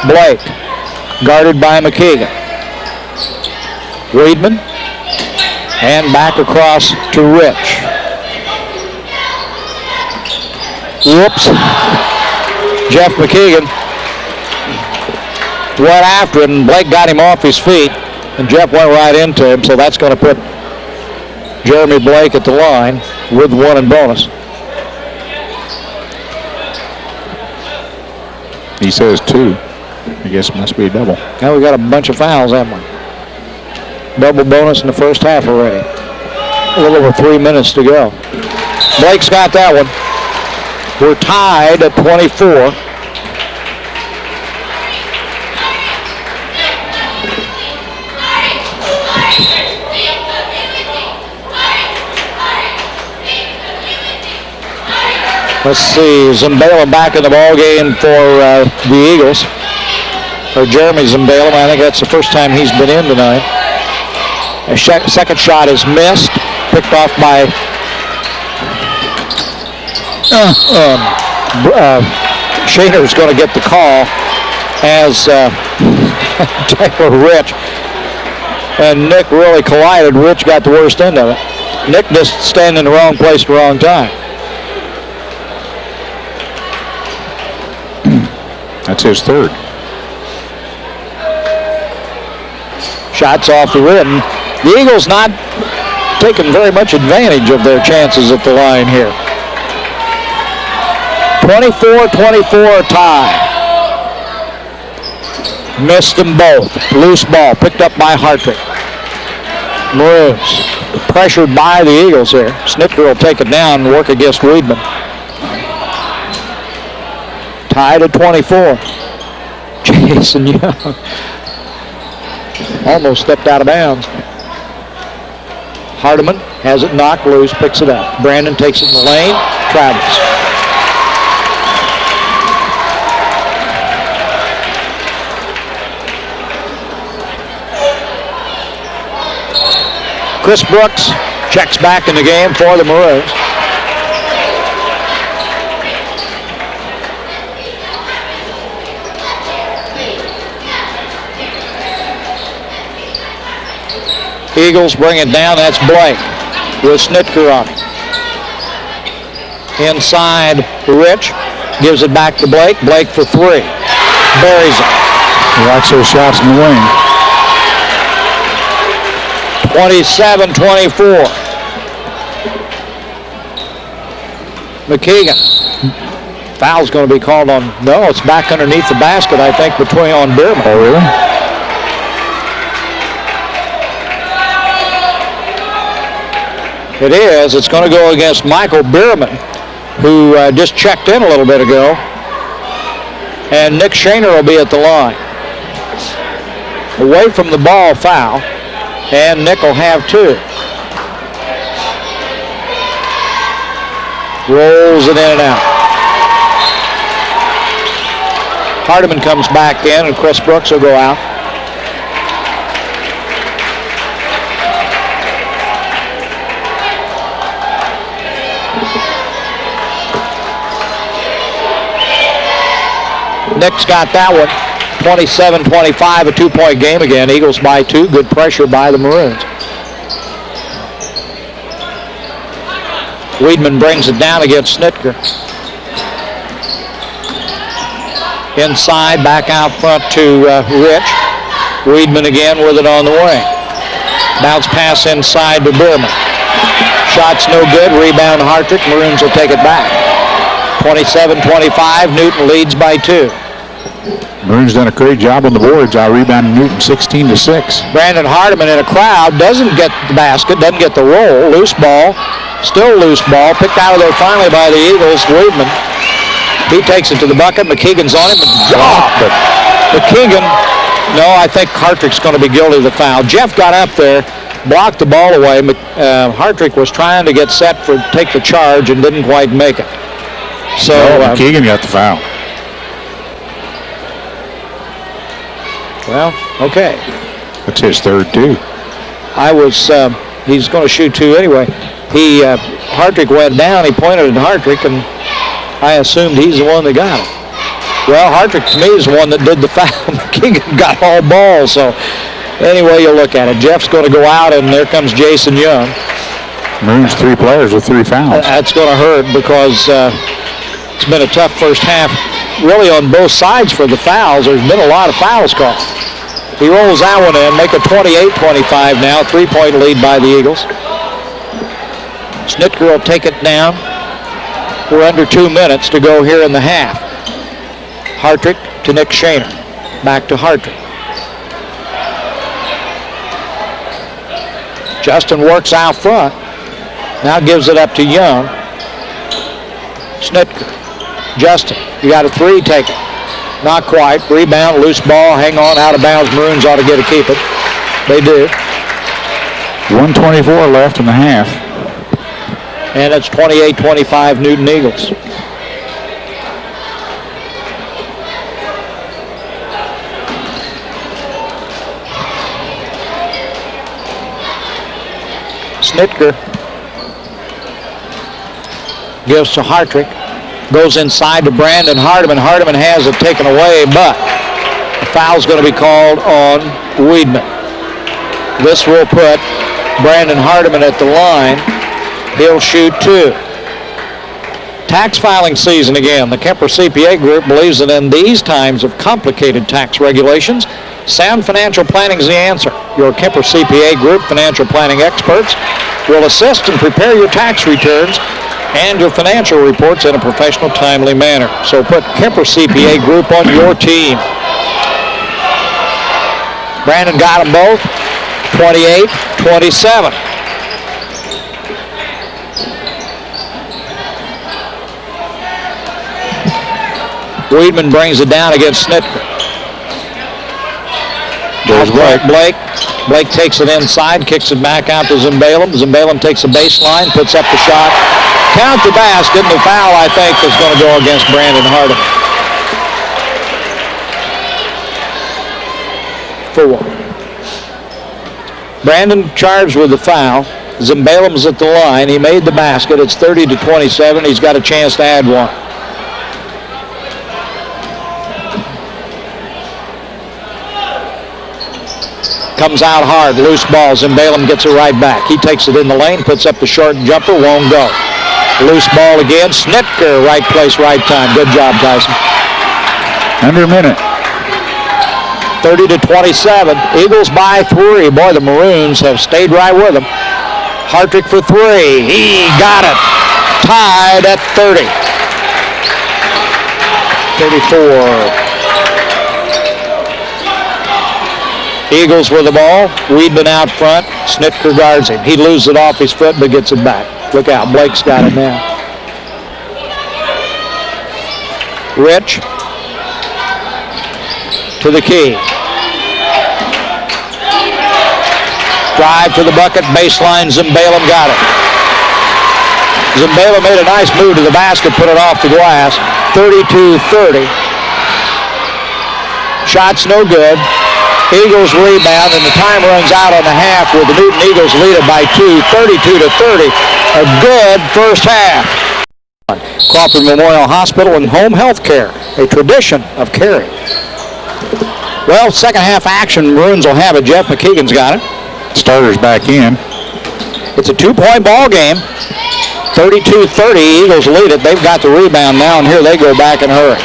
Blake, guarded by McKeegan. Weidman, and back across to Rich. Whoops. Jeff McKeegan went after it, and Blake got him off his feet. And Jeff went right into him, so that's going to put Jeremy Blake at the line with 1 in bonus. He says 2. I guess it must be a double. Now we got a bunch of fouls, haven't we? Double bonus in the first half already. A little over 3 minutes to go. Blake's got that one. We're tied at 24. Let's see, Zambala back in the ball game for the Eagles. Or Jeremy Zambala. I think that's the first time he's been in tonight. A second shot is missed. Picked off by Shaner's going to get the call as Taylor Rich and Nick really collided. Rich got the worst end of it. Nick just standing in the wrong place at the wrong time. That's his third. Shots off the rim. The Eagles not taking very much advantage of their chances at the line here. 24-24 tie. Missed them both. Loose ball picked up by Hartrick. Maroons pressured by the Eagles here. Snitker will take it down and work against Weidman. Tied at 24. Jason Young almost stepped out of bounds. Hardiman has it knocked loose, picks it up. Brandon takes it in the lane, travels. Chris Brooks checks back in the game for the Maroons. Eagles bring it down. That's Blake with Snitker on it. Inside, Rich gives it back to Blake. Blake for 3. Buries it. Watch those shots in the wing. 27-24. McKeegan. Foul's going to be called on. No, it's back underneath the basket, I think, on Bierman. Oh, really? It is. It's going to go against Michael Bierman, who just checked in a little bit ago. And Nick Shaner will be at the line. Away from the ball foul. And Nick will have 2. Rolls it in and out. Hardiman comes back in, and Chris Brooks will go out. Nick's got that one. 27-25, a 2-point game again. Eagles by 2. Good pressure by the Maroons. Weidman brings it down against Snitker. Inside, back out front to Rich. Weidman again with it on the wing. Bounce pass inside to Bierman. Shot's no good. Rebound Hartrick. Maroons will take it back. 27-25. Newton leads by 2. Maroons done a great job on the boards. Rebounding Newton 16-6. Brandon Hardiman in a crowd doesn't get the basket, doesn't get the roll. Loose ball. Still loose ball. Picked out of there finally by the Eagles. Weidman. He takes it to the bucket. McKeegan's on him. But McKeegan, no, I think Hartrick's going to be guilty of the foul. Jeff got up there, blocked the ball away. Hartrick was trying to get set for take the charge and didn't quite make it. So McKeegan got the foul. Well, okay. That's his third, too. He's going to shoot 2 anyway. Hartrick went down. He pointed at Hartrick, and I assumed he's the one that got it. Well, Hartrick, to me, is the one that did the foul. McKeegan got all balls, so anyway you look at it. Jeff's going to go out, and there comes Jason Young. Maroons 3 players with 3 fouls. That's going to hurt because it's been a tough first half, really on both sides for the fouls. There's been a lot of fouls called. He rolls that one in, make it 28-25 now, 3-point lead by the Eagles. Schnitker will take it down. We're under 2 minutes to go here in the half. Hartrick to Nick Shaner. Back to Hartrick. Justin works out front. Now gives it up to Young. Schnitker. Justin, you got a 3, take it. Not quite. Rebound, loose ball, hang on, out of bounds. Maroons ought to get to keep it. They do. 1:24 left in the half. And it's 28-25 Newton Eagles. Schnitker gives to Hartrick. Goes inside to Brandon Hardiman. Hardiman has it taken away, but the foul's going to be called on Weidman. This will put Brandon Hardiman at the line. He'll shoot 2. Tax filing season again. The Kemper CPA Group believes that in these times of complicated tax regulations, sound financial planning is the answer. Your Kemper CPA Group financial planning experts will assist and prepare your tax returns and your financial reports in a professional, timely manner. So put Kemper CPA Group on your team. Brandon got them both. 28-27. Weidman brings it down against Schnitker. There's Blake. Blake takes it inside, kicks it back out to Zimbalem. Zimbalem takes a baseline, puts up the shot. Count the basket, and the foul, I think, is going to go against Brandon Hardiman. 4. Brandon charged with the foul. Zimbalem's at the line. He made the basket. It's 30-27. He's got a chance to add one. Comes out hard, loose ball. Zimbalem gets it right back. He takes it in the lane, puts up the short jumper, won't go. Loose ball again. Schnitker, right place, right time. Good job, Tyson. Under a minute. 30-27. Eagles by 3. Boy, the Maroons have stayed right with them. Hartrick for 3. He got it. Tied at 30. 34. Eagles with the ball. Weidman out front. Schnitker guards him. He loses it off his foot but gets it back. Look out. Blake's got it now. Rich to the key. Drive to the bucket. Baseline. Zimbalem got it. Zimbalem made a nice move to the basket. Put it off the glass. 32-30. Shot's no good. Eagles rebound, and the time runs out on the half with the Newton Eagles lead it by 2, 32-30. A good first half. Crawford Memorial Hospital and Home Health Care, a tradition of caring. Well, second half action, Maroons will have it. Jeff McKeegan's got it. Starters back in. It's a 2-point ball game. 32-30, Eagles lead it. They've got the rebound now, and here they go back in a hurry.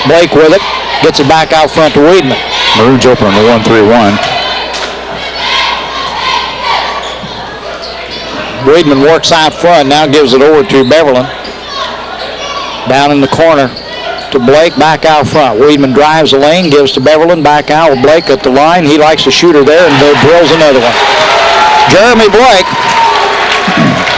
Blake with it. Gets it back out front to Weidman. Maroons open on the 1-3-1. Weidman works out front, now gives it over to Beverland. Down in the corner to Blake, back out front. Weidman drives the lane, gives to Beverland, back out with Blake at the line. He likes to shoot her there and drills another one. Jeremy Blake,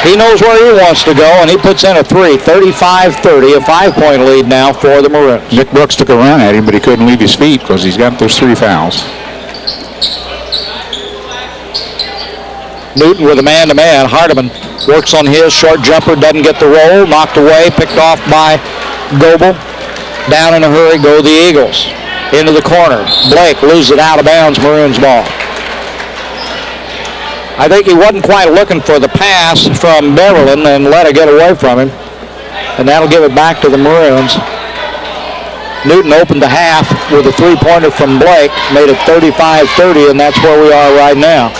he knows where he wants to go, and he puts in a three. 35-30, a 5-point lead now for the Maroons. Nick Brooks took a run at him, but he couldn't leave his feet because he's got those 3 fouls. Newton with a man-to-man. Hardiman works on his short jumper, doesn't get the roll, knocked away, picked off by Goebel. Down in a hurry go the Eagles. Into the corner. Blake loses it out of bounds, Maroons ball. I think he wasn't quite looking for the pass from Beverland and let it get away from him. And that'll give it back to the Maroons. Newton opened the half with a 3-pointer from Blake, made it 35-30, and that's where we are right now.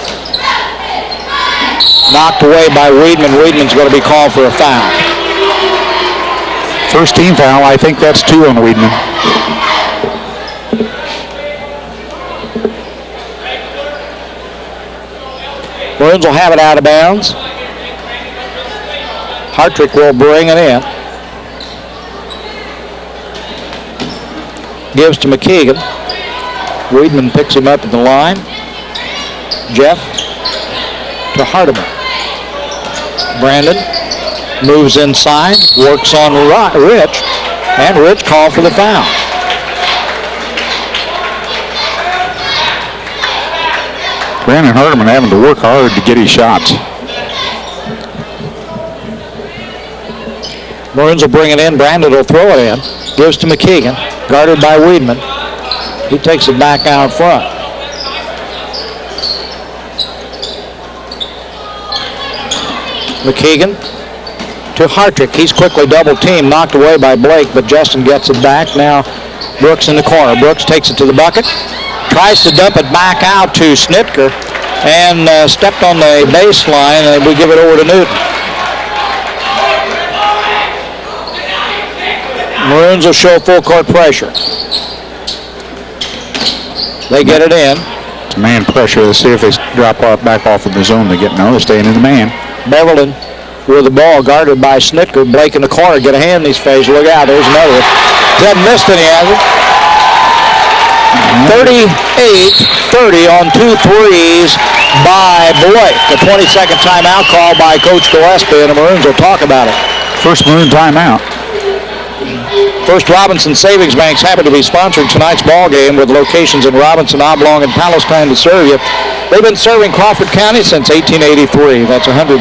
Knocked away by Weidman. Weidman's going to be called for a foul. First team foul. I think that's 2 on Weidman. Maroons will have it out of bounds. Hartrick will bring it in. Gives to McKeegan. Weidman picks him up at the line. Jeff to Hardiman. Brandon moves inside, works on Rich, and Rich called for the foul. Brandon Hardiman having to work hard to get his shots. Maroons will bring it in. Brandon will throw it in. Gives to McKeegan, guarded by Weidman. He takes it back out front. McKeegan to Hartrick. He's quickly double-teamed, knocked away by Blake, but Justin gets it back. Now Brooks in the corner. Brooks takes it to the bucket. Tries to dump it back out to Snitker and stepped on the baseline, and we give it over to Newton. Maroons will show full court pressure. They get it in. It's man pressure. Let's see if they drop off back off of the zone. They get no, they're staying in the man. Beverland with the ball guarded by Snitker. Blake in the corner. Get a hand in his face. Look out. There's another. Hasn't missed any, has he? 38-30 on 2 threes by Blake. The 22nd timeout called by Coach Gillespie, and the Maroons will talk about it. First Maroon timeout. First Robinson Savings Bank's happy to be sponsoring tonight's ball game with locations in Robinson, Oblong, and Palestine to serve you. They've been serving Crawford County since 1883. That's 117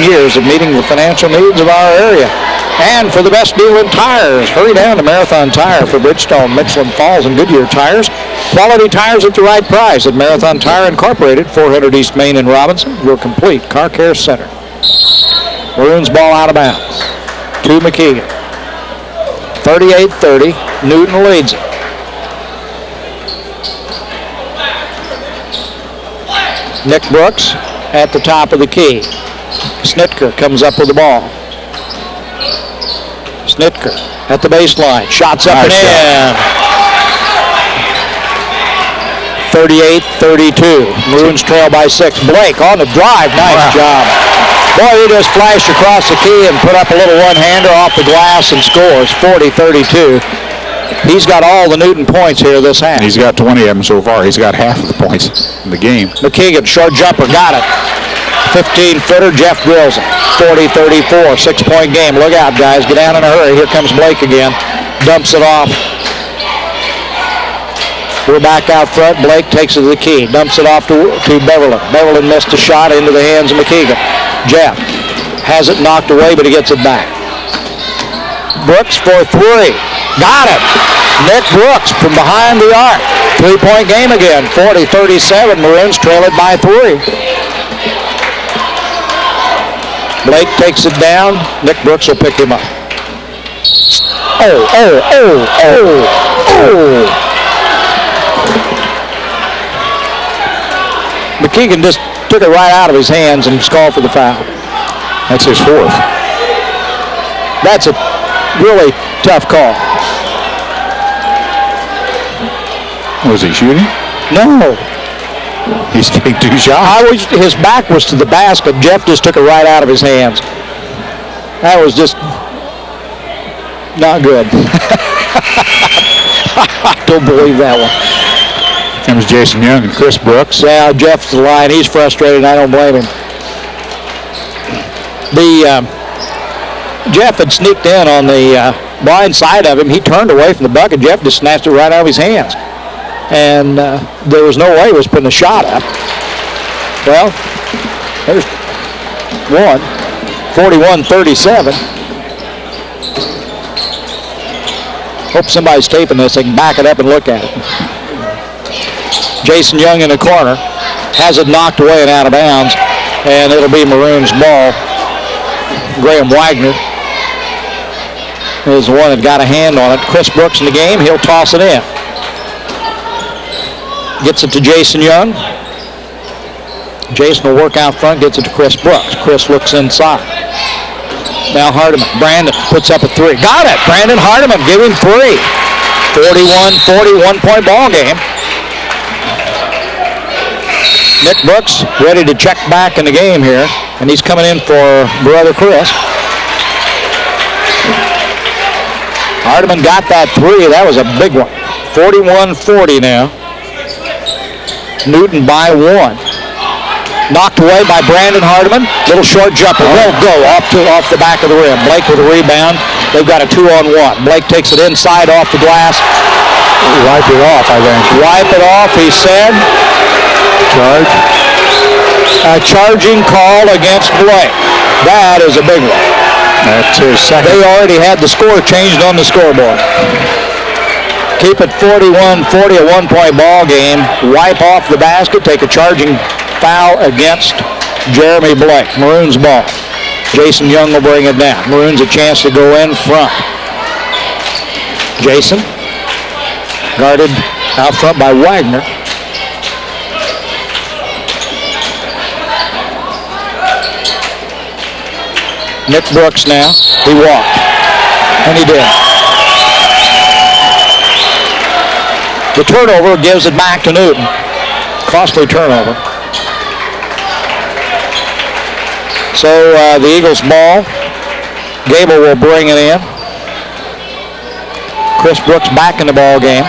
years of meeting the financial needs of our area. And for the best deal in tires, hurry down to Marathon Tire for Bridgestone, Michelin Falls, and Goodyear tires. Quality tires at the right price at Marathon Tire Incorporated, 400 East Main in Robinson, your complete car care center. Maroons ball out of bounds. To McKeegan. 38-30, Newton leads it. Nick Brooks at the top of the key. Snitker comes up with the ball. Snitker at the baseline. Shots up and in. 38-32. Maroons trail by 6. Blake on the drive. Nice job. Boy, he just flashed across the key and put up a little one-hander off the glass and scores. 40-32. He's got all the Newton points here this half. He's got 20 of them so far. He's got half of the points in the game. McKeegan, short jumper, got it. 15-footer, Jeff drills it. 40-34, 6-point game. Look out, guys. Get down in a hurry. Here comes Blake again. Dumps it off. We're back out front. Blake takes it to the key. Dumps it off to Beverland. Beverland missed a shot into the hands of McKeegan. Jeff has it knocked away, but he gets it back. Brooks for 3. Got it. Nick Brooks from behind the arc. 3-point game again. 40-37. Maroons trail it by 3. Blake takes it down. Nick Brooks will pick him up. McKeegan just took it right out of his hands and called for the foul. That's his 4th. That's a really tough call. Was he shooting? No. He's getting 2 shots. His back was to the basket. Jeff just took it right out of his hands. That was just not good. I don't believe that one. Comes Jason Young and Chris Brooks. Yeah, Jeff's the line. He's frustrated. I don't blame him. Jeff had sneaked in on the blind side of him. He turned away from the bucket. Jeff just snatched it right out of his hands. And there was no way he was putting a shot up. Well, there's one. 41-37. Hope somebody's taping this. They can back it up and look at it. Jason Young in the corner. Has it knocked away and out of bounds. And it'll be Maroon's ball. Graham Wagner is the one that got a hand on it. Chris Brooks in the game. He'll toss it in. Gets it to Jason Young. Jason will work out front, gets it to Chris Brooks. Chris looks inside. Now Hardiman. Brandon puts up a 3. Got it! Brandon Hardiman giving 3. 41-40, 1-point ball game. Nick Brooks ready to check back in the game here, and he's coming in for brother Chris. Hardiman got that 3. That was a big one. 41-40 now. Newton by 1. Knocked away by Brandon Hardiman. Little short jumper. Won't go off the back of the rim. Blake with a rebound. They've got a 2-on-1. Blake takes it inside off the glass. Wipe it off, I think. Wipe it off, he said. Charge. A charging call against Blake. That is a big one. That's his second. They already had the score changed on the scoreboard. Keep it 41-40, a 1-point ball game. Wipe off the basket, take a charging foul against Jeremy Blake. Maroon's ball. Jason Young will bring it down. Maroon's a chance to go in front. Jason, guarded out front by Wagner. Nick Brooks now. He walked. And he did. The turnover gives it back to Newton. Costly turnover. So the Eagles ball. Gable will bring it in. Chris Brooks back in the ball game.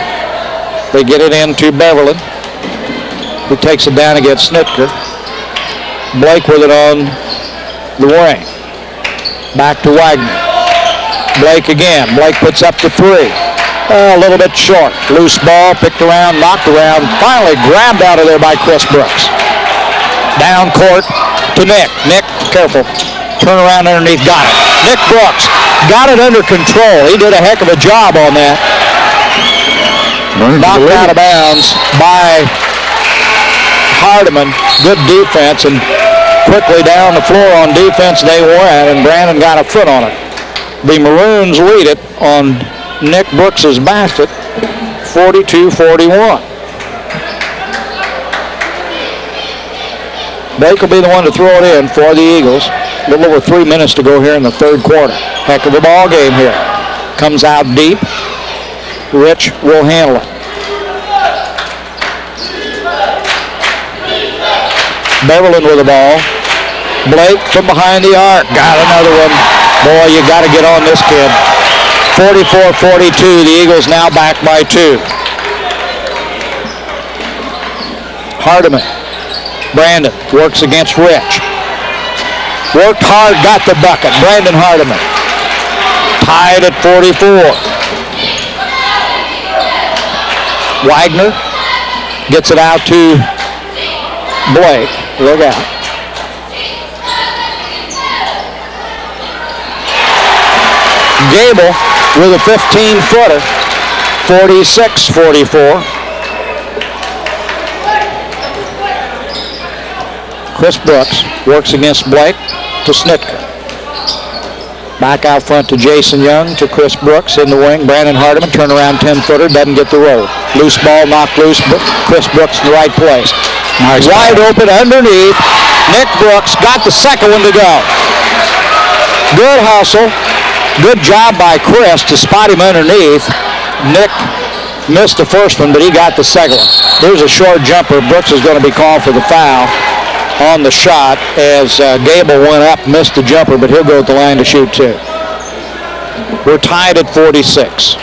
They get it into Beverly. He takes it down against Snitker. Blake with it on the wing. Back to Wagner. Blake again. Blake puts up the 3. A little bit short. Loose ball, picked around, knocked around. Finally grabbed out of there by Chris Brooks. Down court to Nick. Nick, careful. Turn around underneath. Got it. Nick Brooks got it under control. He did a heck of a job on that. Knocked out of bounds by Hardiman. Good defense, and quickly down the floor on defense they went, and Brandon got a foot on it. The Maroons lead it on Nick Brooks' basket, 42-41. Blake will be the one to throw it in for the Eagles. A little over 3 minutes to go here in the third quarter. Heck of a ball game here. Comes out deep. Rich will handle it. Beverlin with the ball. Blake from behind the arc. Got another one. Boy, you got to get on this kid. 44-42. The Eagles now back by 2. Hardiman. Brandon works against Rich. Worked hard, got the bucket. Brandon Hardiman. Tied at 44. Wagner gets it out to Blake. Look out. Gable with a 15-footer. 46-44. Chris Brooks works against Blake to Snitker. Back out front to Jason Young to Chris Brooks in the wing. Brandon Hardiman, turnaround 10-footer, doesn't get the roll. Loose ball, knocked loose. Chris Brooks in the right place. Nice wide open underneath. Nick Brooks got the second one to go. Good hustle. Good job by Chris to spot him underneath. Nick Missed the first one, but he got the second one. Here's a short jumper. Brooks is going to be called for the foul on the shot as Gable went up, missed the jumper, but he'll go at the line to shoot two. We're tied at 46.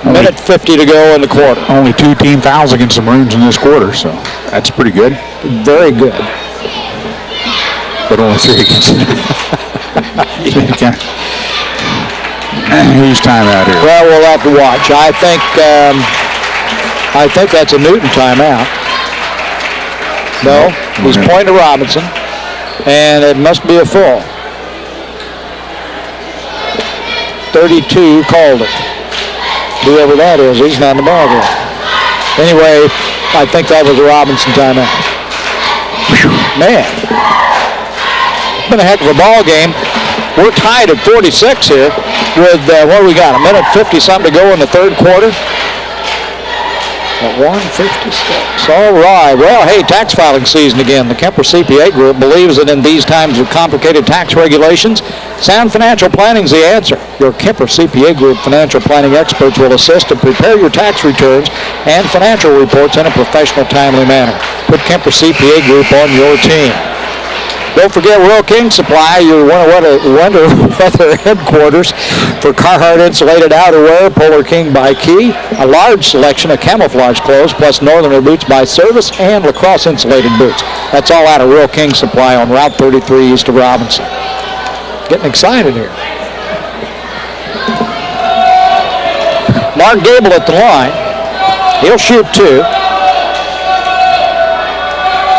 Minute 50 to go in the quarter. Only 2 team fouls against the Maroons in this quarter, so that's pretty good. Very good. But only 3 against Who's timeout here? Well, we'll have to watch. I think that's a Newton timeout. No, he's pointing to Robinson, and it must be a full. 32 called it. Whoever that is, he's not in the ball game. Anyway, I think that was a Robinson timeout. Man, it's been a heck of a ball game. We're tied at 46 here with, what do we got, a minute 50-something to go in the third quarter? At 1:56. All right. Well, hey, tax filing season again. The Kemper CPA Group believes that in these times of complicated tax regulations, sound financial planning is the answer. Your Kemper CPA Group financial planning experts will assist to prepare your tax returns and financial reports in a professional, timely manner. Put Kemper CPA Group on your team. Don't forget Rural King Supply, your winter weather headquarters for Carhartt insulated outerwear, Polar King by Key, a large selection of camouflage clothes, plus Northerner boots by Service, and lacrosse insulated boots. That's all out of Rural King Supply on Route 33 east of Robinson. Getting excited here. Mark Gable at the line. He'll shoot two.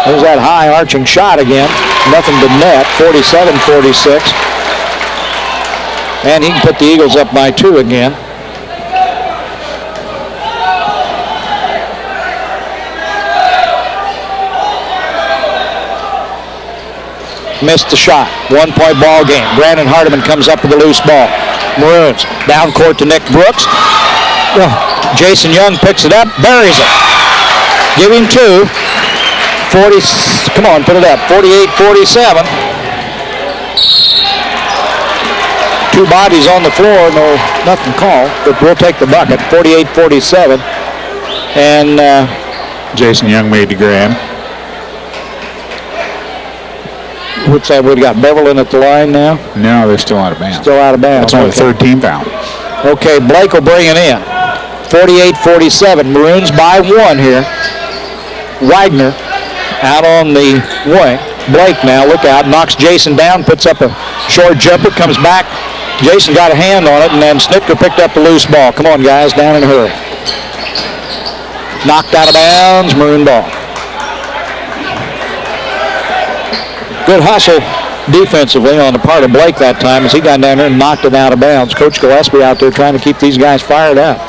There's that high arching shot again. Nothing but net, 47-46. And he can put the Eagles up by 2 again. Missed the shot. 1-point ball game. Brandon Hardiman comes up with a loose ball. Maroons down court to Nick Brooks. Jason Young picks it up, buries it. Give him 2. 40, come on, put it up, 48-47. 2 bodies on the floor, nothing called, but we'll take the bucket, 48-47. And Jason Young made the grab. What's that, we got Beverlin at the line now? No, they're still out of bounds. Still out of bounds. That's only the third team foul. Okay, Blake will bring it in. 48-47, Maroons by 1 here. Wagner out on the wing. Blake now, look out, knocks Jason down, puts up a short jumper, comes back. Jason got a hand on it, and then Snitker picked up the loose ball. Come on, guys, down in a hurry. Knocked out of bounds, Maroon ball. Good hustle defensively on the part of Blake that time as he got down there and knocked it out of bounds. Coach Gillespie out there trying to keep these guys fired up.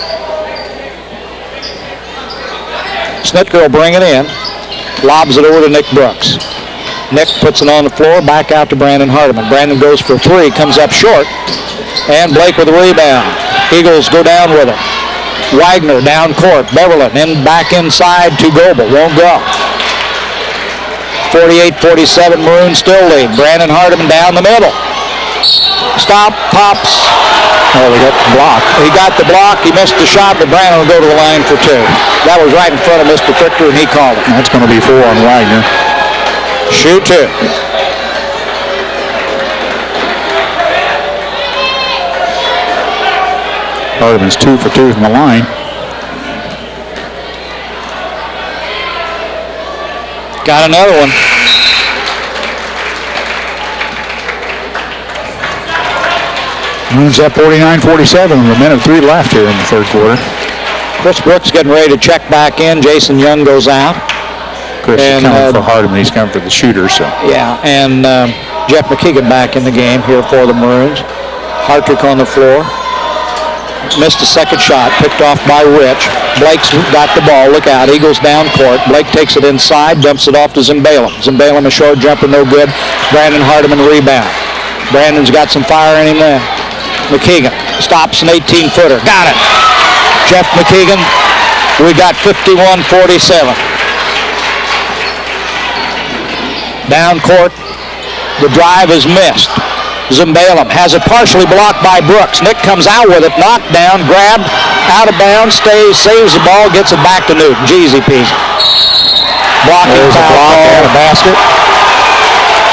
Snitker will bring it in. Lobs it over to Nick Brooks. Nick puts it on the floor, back out to Brandon Hardiman. Brandon goes for 3, comes up short, and Blake with a rebound. Eagles go down with it. Wagner down court. Beverlin in back inside to Goebel. Won't go. 48-47, Maroons still lead. Brandon Hardiman down the middle. Stop, pops. Oh, they got the block. He got the block. He missed the shot, but Brandon will go to the line for 2. That was right in front of Mr. Fichter, and he called it. That's going to be 4 on Wagner. Shoot 2. Hardiman's 2 for 2 from the line. Got another one. Maroons up 49-47 with a minute 3 left here in the third quarter. Chris Brooks getting ready to check back in. Jason Young goes out. Chris is coming for Hardiman. He's coming for the shooter. So yeah, and Jeff McKeegan back in the game here for the Maroons. Hartrick on the floor. Missed a second shot. Picked off by Rich. Blake's got the ball. Look out. Eagles down court. Blake takes it inside. Dumps it off to Zimbalem. Zimbalem a short jumper. No good. Brandon Hardiman rebound. Brandon's got some fire in him there. McKeegan stops an 18-footer. Got it. Jeff McKeegan. We got 51-47. Down court. The drive is missed. Zimbalem has it partially blocked by Brooks. Nick comes out with it, knocked down, grabbed, out of bounds, stays, saves the ball, gets it back to Newton. Jeezy peasy. Blocking foul and a basket.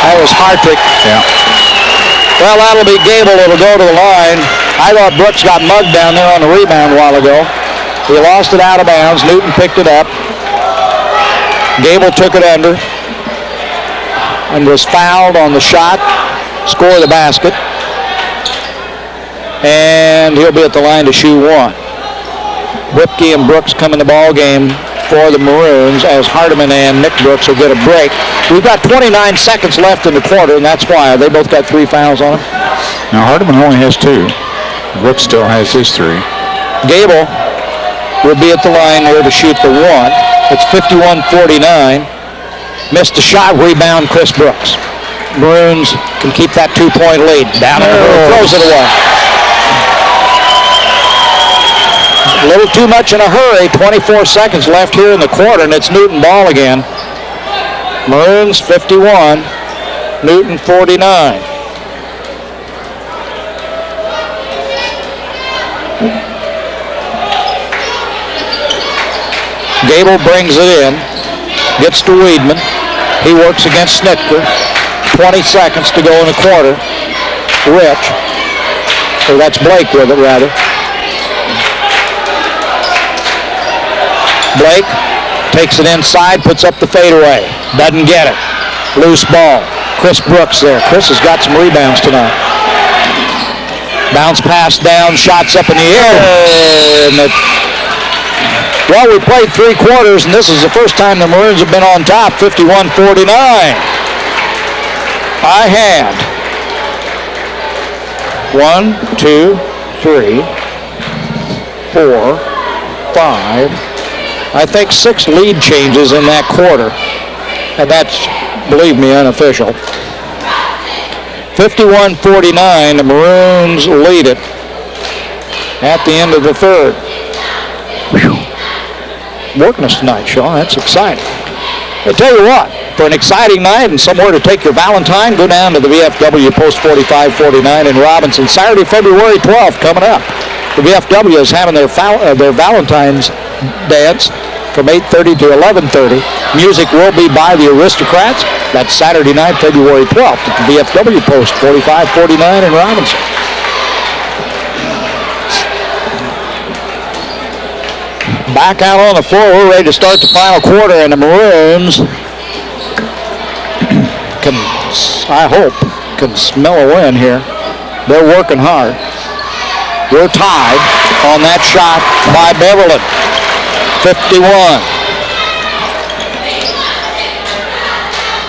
That was Hartrick. Yeah. Well, that'll be Gable. It'll go to the line. I thought Brooks got mugged down there on the rebound a while ago. He lost it out of bounds. Newton picked it up. Gable took it under and was fouled on the shot. Score the basket. And he'll be at the line to shoot one. Whipke and Brooks come in the ball game for the Maroons as Hardiman and Nick Brooks will get a break. We've got 29 seconds left in the quarter, and that's why. They both got 3 fouls on them. Now Hardiman only has 2. Brooks still has his 3. Gable will be at the line there to shoot the one. It's 51-49. Missed the shot, rebound Chris Brooks. Maroons can keep that 2-point lead. Down in the middle, throws it away. A little too much in a hurry. 24 seconds left here in the quarter, and it's Newton ball again. Maroons 51, Newton 49. Gable brings it in, gets to Weidman. He works against Snitker. 20 seconds to go in the quarter. Rich, or that's Blake with it rather. Blake takes it inside, puts up the fadeaway. Doesn't get it. Loose ball. Chris Brooks there. Chris has got some rebounds tonight. Bounce pass down, shots up in the air. Well, we played 3 quarters, and this is the first time the Maroons have been on top, 51-49. By hand. 1, 2, 3, 4, 5. I think 6 lead changes in that quarter. And that's, believe me, unofficial. 51-49, the Maroons lead it at the end of the third. Whew. Working us tonight, Sean. That's exciting. I tell you what, for an exciting night and somewhere to take your Valentine, go down to the VFW Post 4549 in Robinson. Saturday, February 12th, coming up. The VFW is having their Valentine's dance from 8:30 to 11:30. Music will be by the Aristocrats. That's Saturday night, February 12th at the VFW Post 4549 in Robinson. Back out on the floor, we're ready to start the final quarter, and the Maroons can, I hope, can smell a win here. They're working hard. We're tied on that shot by Beverland. 51.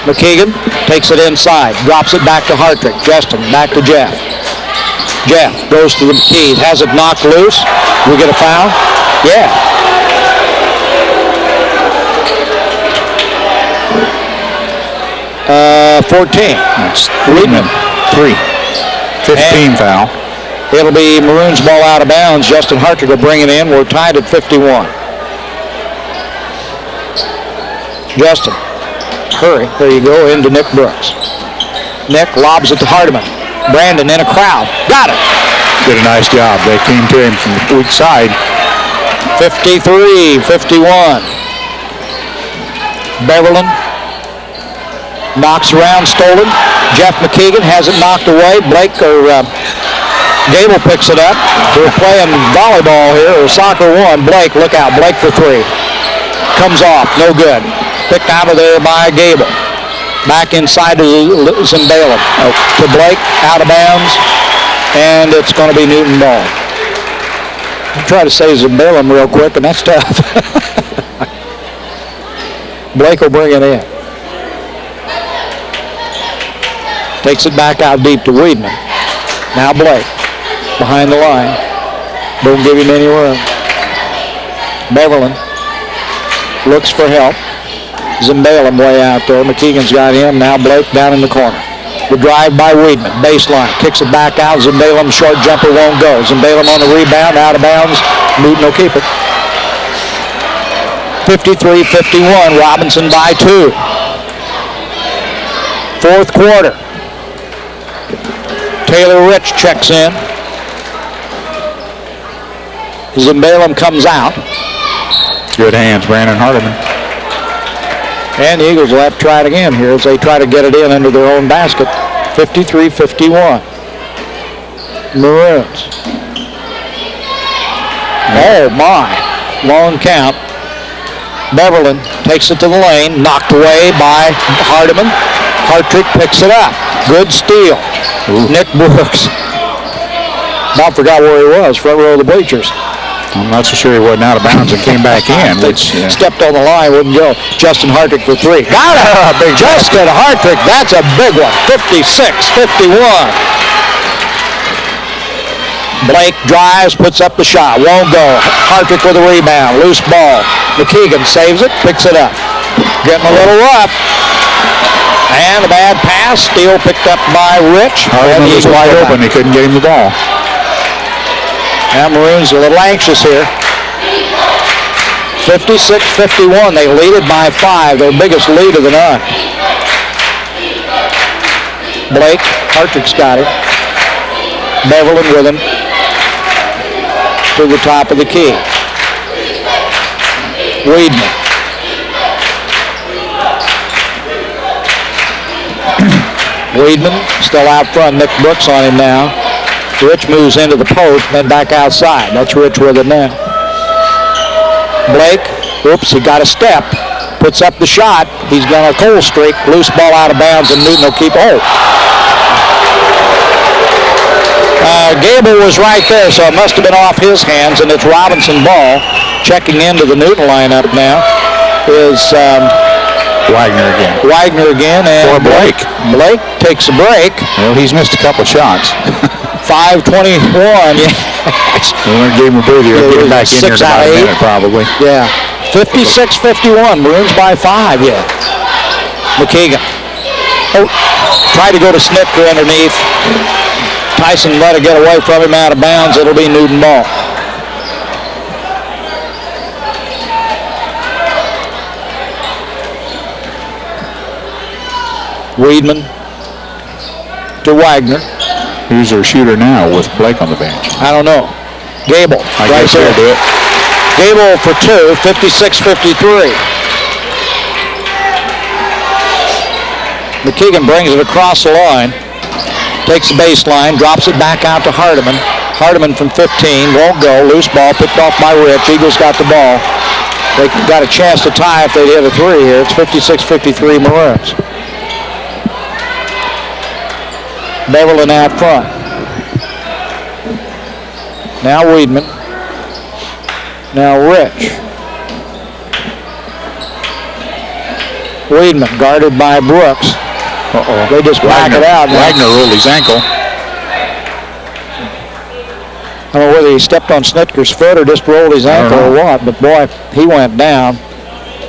McKeegan takes it inside, drops it back to Hartrick. Justin, back to Jeff. Jeff goes to the McKee, has it knocked loose. We get a foul? Yeah. 14. That's Weidman. 3. 15 foul. It'll be Maroons ball out of bounds. Justin Hartrick will bring it in. We're tied at 51. Justin, hurry. There you go, into Nick Brooks. Nick lobs it to Hardiman. Brandon in a crowd. Got it. Did a nice job. They came to him from the weak side. 53-51. Beverland knocks around, stolen. Jeff McKeegan has it knocked away. Gable picks it up. We're playing volleyball here, or soccer one. Blake, look out. Blake for 3. Comes off, no good. Picked out of there by Gable. Back inside to Zimbalem. To Blake, out of bounds. And it's going to be Newton ball. I'll try to say Zimbalem real quick, and that's tough. Blake will bring it in. Takes it back out deep to Weidman. Now Blake, behind the line. Don't give him any room. Beverland looks for help. Zimbalem way out there. McKeegan's got him. Now Blake down in the corner. The drive by Weidman. Baseline. Kicks it back out. Zimbalem, short jumper won't go. Zimbalem on the rebound. Out of bounds. Newton will keep it. 53-51. Robinson by 2. Fourth quarter. Taylor Rich checks in. Zimbalem comes out. Good hands, Brandon Hardiman. And the Eagles will have to try it again here as they try to get it in under their own basket. 53-51. Maroons. Oh, my. Long count. Beverland takes it to the lane. Knocked away by Hardiman. Hartrick picks it up. Good steal. Ooh. Nick Brooks. Bob forgot where he was, front row of the bleachers. I'm not so sure he wasn't out of bounds and came back in. Stepped on the line, wouldn't go. Justin Hartrick for three. Got it! Big Justin Hartrick, that's a big one. 56-51. Blake drives, puts up the shot. Won't go. Hartrick with a rebound. Loose ball. McKeegan saves it, picks it up. Getting a little rough. And a bad pass. Steal picked up by Rich. Hardiman was wide open. He couldn't get him the ball. Now Maroons a little anxious here. 56-51. They lead it by 5. Their biggest lead of the night. Blake. Hartrick's got it. Beverland with him. To the top of the key. Weedman. Weedman still out front. Nick Brooks on him now. Rich moves into the post, then back outside. That's Rich with it now. Blake, oops, he got a step. Puts up the shot. He's got a cold streak. Loose ball out of bounds, and Newton will keep. Gable was right there, so it must have been off his hands, and it's Robinson ball. Checking into the Newton lineup now is Wagner again. And for Blake. Blake takes a break. Well, he's missed a couple shots. 5:21. Yeah. We gave him a breather. He'll get him back in here in about a minute, probably. Yeah. 56-51. Maroons by 5. Yeah. McKeegan. Tried to go to Snitker underneath. Tyson let it get away from him out of bounds. It'll be Newton ball. Weedman to Wagner. Who's their shooter now with Blake on the bench? I don't know. Gable. I guess they'll do it. Gable for 2, 56-53. McKeegan brings it across the line. Takes the baseline, drops it back out to Hardiman. Hardiman from 15, won't go. Loose ball picked off by Rich. Eagles got the ball. They got a chance to tie if they hit a 3 here. It's 56-53 Maroons. Beverland out front. Now Weedman. Now Rich. Weedman guarded by Brooks. They just back it out. Wagner rolled his ankle. I don't know whether he stepped on Snitker's foot or just rolled his ankle or what, but boy, he went down.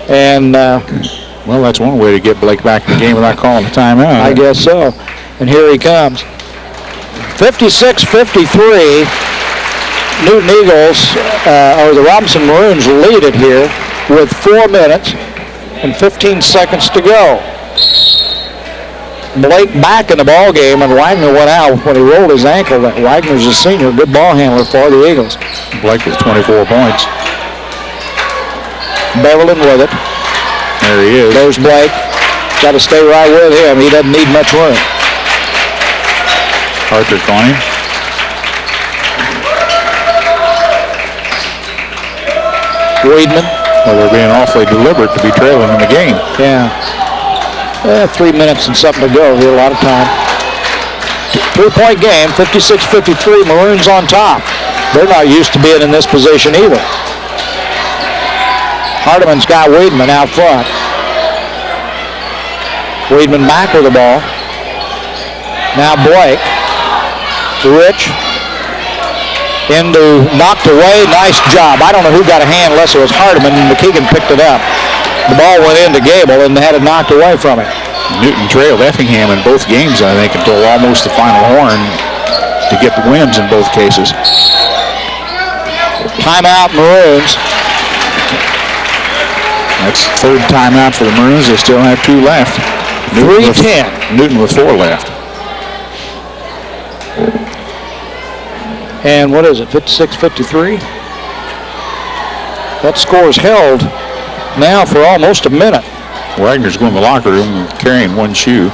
And well, that's one way to get Blake back in the game without calling a timeout. I guess so. And here he comes. 56-53. Newton Eagles, or the Robinson Maroons, lead it here with 4 minutes and 15 seconds to go. Blake back in the ball game, and Wagner went out when he rolled his ankle. Wagner's a senior, good ball handler for the Eagles. Blake with 24 points. Beverland with it. There he is. There's Blake. Got to stay right with him. He doesn't need much room. Hartrick on him. Weedman. Well, they're being awfully deliberate to be trailing in the game. Yeah. 3 minutes and something to go here, a lot of time. 3-point game, 56-53, Maroons on top. They're not used to being in this position either. Hardiman's got Weedman out front. Weedman back with the ball. Now Blake. Rich. Into knocked away. Nice job. I don't know who got a hand unless it was Hardiman, and McKeegan picked it up. The ball went into Gable and had it knocked away from him. Newton trailed Effingham in both games, I think, until almost the final horn to get the wins in both cases. Timeout Maroons. That's the third timeout for the Maroons. They still have 2 left. 3:10. Newton with 4 left. And what is it, 56-53? That score's held now for almost a minute. Wagner's going to the locker room carrying one shoe.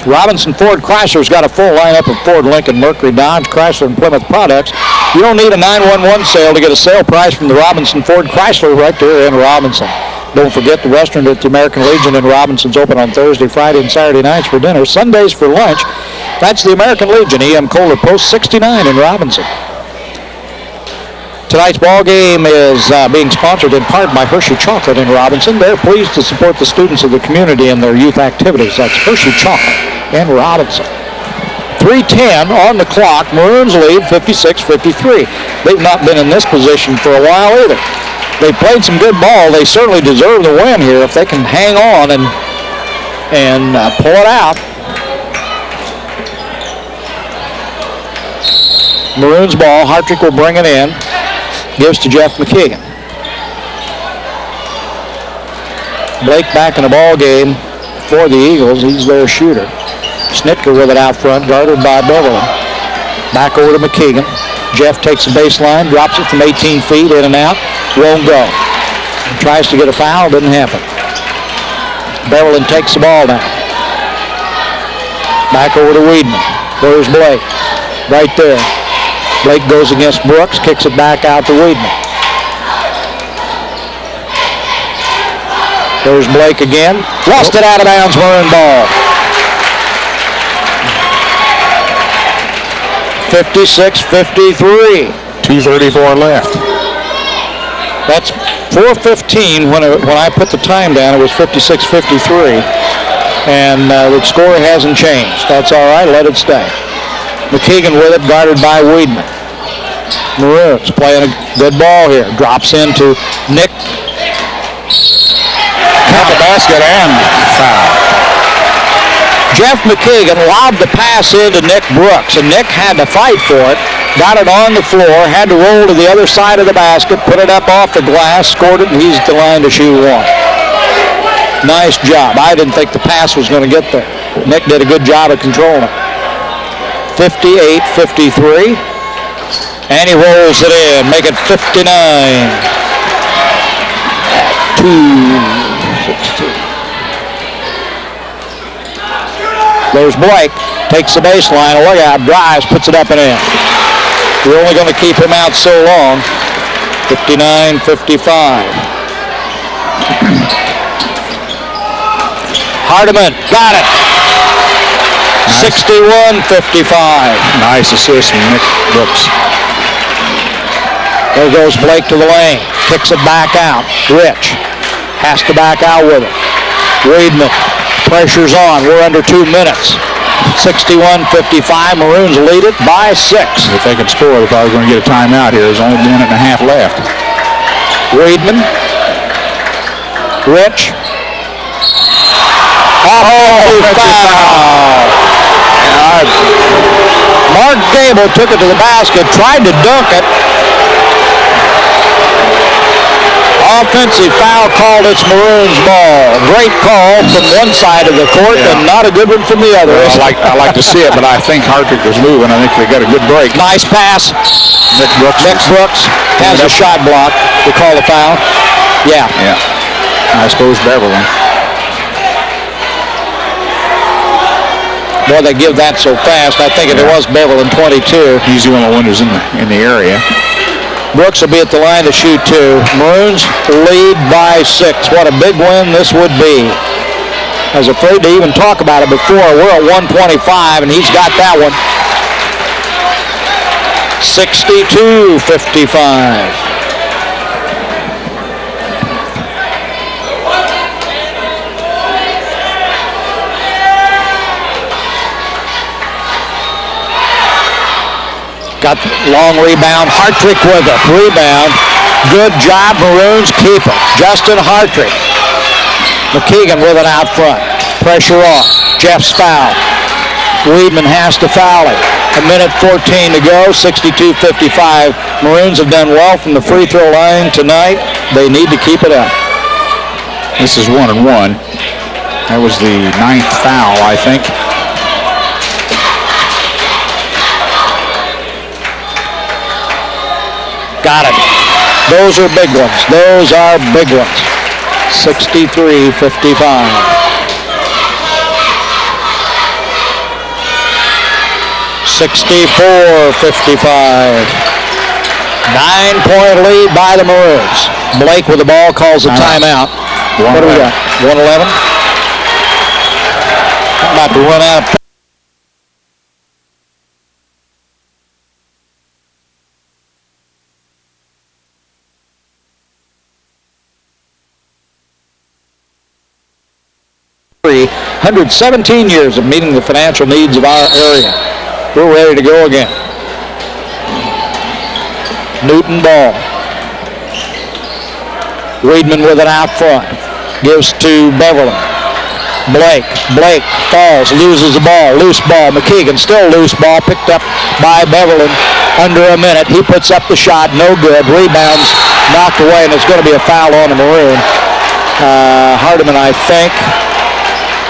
Robinson Ford Chrysler's got a full lineup of Ford, Lincoln, Mercury, Dodge, Chrysler, and Plymouth products. You don't need a 911 sale to get a sale price from the Robinson Ford Chrysler right there in Robinson. Don't forget the restaurant at the American Legion in Robinson's open on Thursday, Friday, and Saturday nights for dinner. Sundays for lunch. That's the American Legion, E.M. Kohler Post 69 in Robinson. Tonight's ball game is being sponsored in part by Hershey Chocolate in Robinson. They're pleased to support the students of the community in their youth activities. That's Hershey Chocolate in Robinson. 3:10 on the clock. Maroons lead 56-53. They've not been in this position for a while either. They played some good ball. They certainly deserve the win here if they can hang on and pull it out. Maroons ball. Hartrick will bring it in. Gives to Jeff McKeegan. Blake back in the ball game for the Eagles. He's their shooter. Schnitker with it out front, guarded by Beverly. Back over to McKeegan. Jeff takes the baseline, drops it from 18 feet, in and out. Won't go. Tries to get a foul, didn't happen. Beverly takes the ball down. Back over to Weedman. There's Blake. Right there. Blake goes against Brooks, kicks it back out to Weedman. There's Blake again. Lost it out of bounds, Maroon ball. 56-53. 2:34 left. That's 4:15 when I put the time down. It was 56-53. And the score hasn't changed. That's all right. Let it stay. McKeegan with it, guarded by Weedman. Maroons playing a good ball here. Drops into Nick. Count the basket and foul. Jeff McKeegan lobbed the pass into Nick Brooks, and Nick had to fight for it. Got it on the floor, had to roll to the other side of the basket, put it up off the glass, scored it, and he's at the line to shoot one. Nice job. I didn't think the pass was going to get there. Nick did a good job of controlling it. 58-53. And he rolls it in, make it 59. 2-16. There's Blake, takes the baseline, look out, drives, puts it up and in. You're only going to keep him out so long. 59-55. Hardiman, got it. 61-55. Nice assist from Nick Brooks. There goes Blake to the lane. Kicks it back out. Rich has to back out with it. Weidman, pressure's on. We're under 2 minutes. 61-55. Maroons lead it by 6. If they can score, they're probably going to get a timeout here. There's only a minute and a half left. Weidman. Rich. Foul. Mark Gable took it to the basket, tried to dunk it. Offensive foul called. It's Maroons ball. Great call from one side of the court, and not a good one from the other. Well, I like to see it, but I think Hartrick was moving. I think they got a good break. Nice pass. Nick Brooks has a shot block. They call the foul. Yeah. I suppose Beverly. Boy, they give that so fast. I think if it was Beverly 22. He's the only one who's in the area. Brooks will be at the line to shoot 2. Maroons lead by 6. What a big win this would be. I was afraid to even talk about it before. We're at 125, and he's got that one. 62-55. Got long rebound. Hartrick with it. Rebound. Good job, Maroons. Keep it. Justin Hartrick. McKeegan with it out front. Pressure on. Jeff's foul. Weidman has to foul it. 1:14 to go. 62-55. Maroons have done well from the free throw line tonight. They need to keep it up. This is 1-1. That was the 9th foul, I think. Got it. Those are big ones. Those are big ones. 63-55. 64-55. 9-point lead by the Maroons. Blake with the ball calls a timeout. What do we got? 111. About to run out of 117 years of meeting the financial needs of our area. We're ready to go again. Newton ball. Weidman with it out front. Gives to Beverly. Blake falls, loses the ball. Loose ball. McKeegan still loose ball. Picked up by Beverly under a minute. He puts up the shot. No good. Rebounds knocked away, and it's going to be a foul on the Maroon. Hardiman, I think,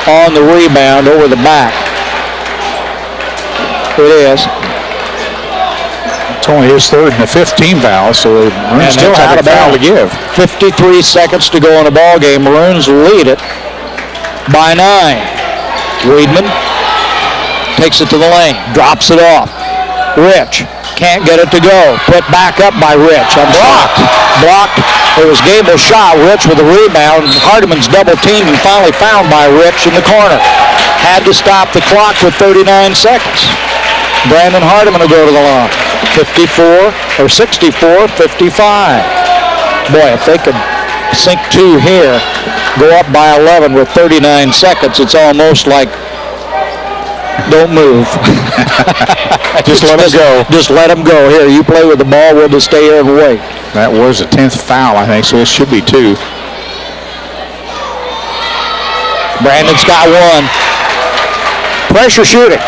on the rebound over the back. It is. It's only his third and the fifth team foul, so the Maroons still have a foul to give. 53 seconds to go in the ball game. Maroons lead it by 9. Weidman takes it to the lane, drops it off. Rich can't get it to go. Put back up by Rich. Blocked. It was Gable's shot. Rich with the rebound. Hardiman's double teamed and finally found by Rich in the corner. Had to stop the clock with 39 seconds. Brandon Hardiman will go to the line. 64-55. Boy, if they could sink 2 here, go up by 11 with 39 seconds, it's almost like don't move. Just let them go. Just let them go. Here, you play with the ball. We'll just stay here and wait. That was a 10th foul, I think, so it should be 2. Brandon's got 1. Pressure shooting.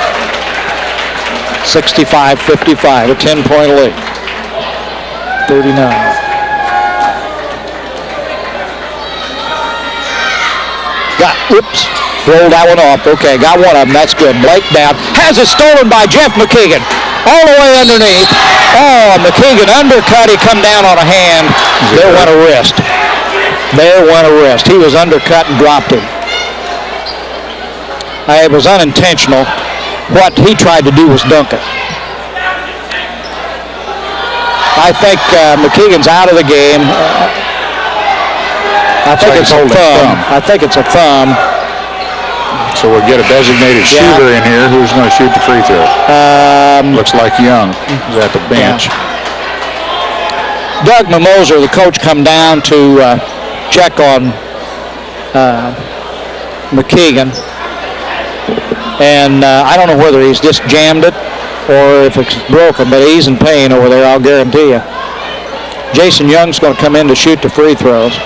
65-55, a 10-point lead. 39. Rolled that one off. Okay, got one of them. That's good. Blake down. Has it stolen by Jeff McKeegan. All the way underneath. Oh, McKeegan undercut. He come down on a hand. There went a wrist. He was undercut and dropped him. It was unintentional. What he tried to do was dunk it. I think McKeegan's out of the game. I think it's a thumb. So we'll get a designated shooter in here. Who's going to shoot the free throw? Looks like Young is at the bench. Doug Mimosa, the coach, come down to check on McKeegan. And I don't know whether he's just jammed it or if it's broken, but he's in pain over there, I'll guarantee you. Jason Young's going to come in to shoot the free throws.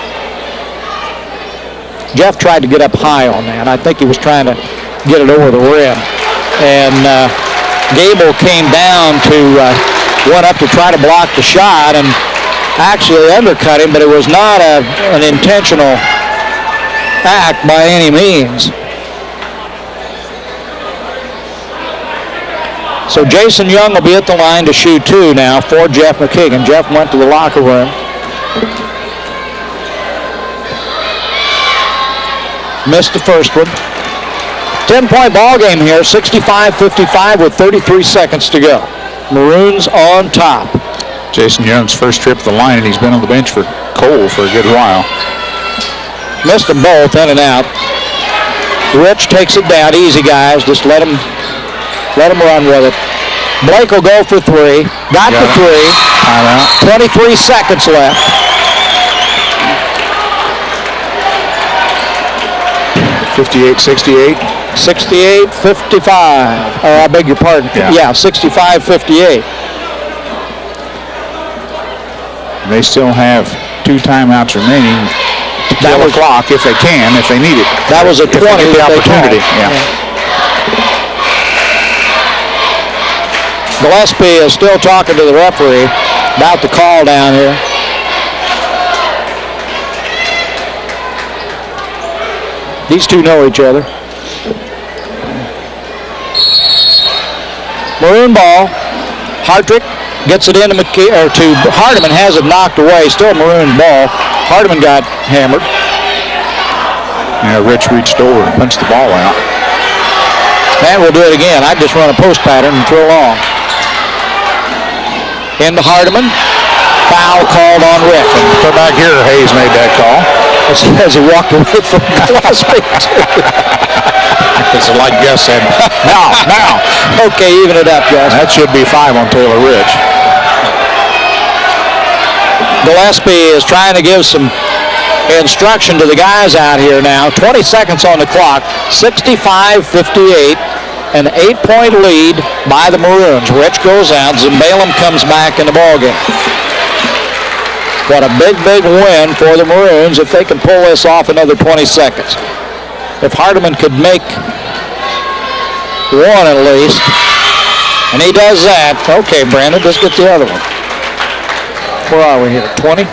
Jeff tried to get up high on that. I think he was trying to get it over the rim. And Gable came down to went up to try to block the shot and actually undercut him, but it was not an intentional act by any means. So Jason Young will be at the line to shoot 2 now for Jeff McKeegan. Jeff went to the locker room. Missed the first one. 10-point ball game here, 65-55 with 33 seconds to go. Maroons on top. Jason Young's first trip to the line, and he's been on the bench for Cole for a good while. Missed them both, in and out. Rich takes it down. Easy, guys. Just let him run with it. Blake will go for 3. Got the 3. Timeout. 23 seconds left. 58-68. 68-55. I beg your pardon. Yeah, 65-58. They still have 2 timeouts remaining to kill the clock if they can, if they need it. That was a 20 opportunity. Gillespie is still talking to the referee about the call down here. These two know each other. Maroon ball. Hartrick Gets it into to Hardiman, has it knocked away. Still Maroon ball. Hardiman got hammered. Yeah, Rich reached over and punched the ball out. And we'll do it again. I'd just run a post pattern and throw long. Into Hardiman. Foul called on Rick. And from back here, Hayes made that call. As he walked away from Gillespie. It's like Gus said, now. Okay, even it up, Gus. That should be 5 on Taylor Rich. Gillespie is trying to give some instruction to the guys out here now. 20 seconds on the clock. 65-58. An 8-point lead by the Maroons. Rich goes out. Zimbalem comes back in the ballgame. What a big win for the Maroons if they can pull this off another 20 seconds. If Hardiman could make one at least, and he does that. Okay, Brandon, just get the other one. Where are we here? 20?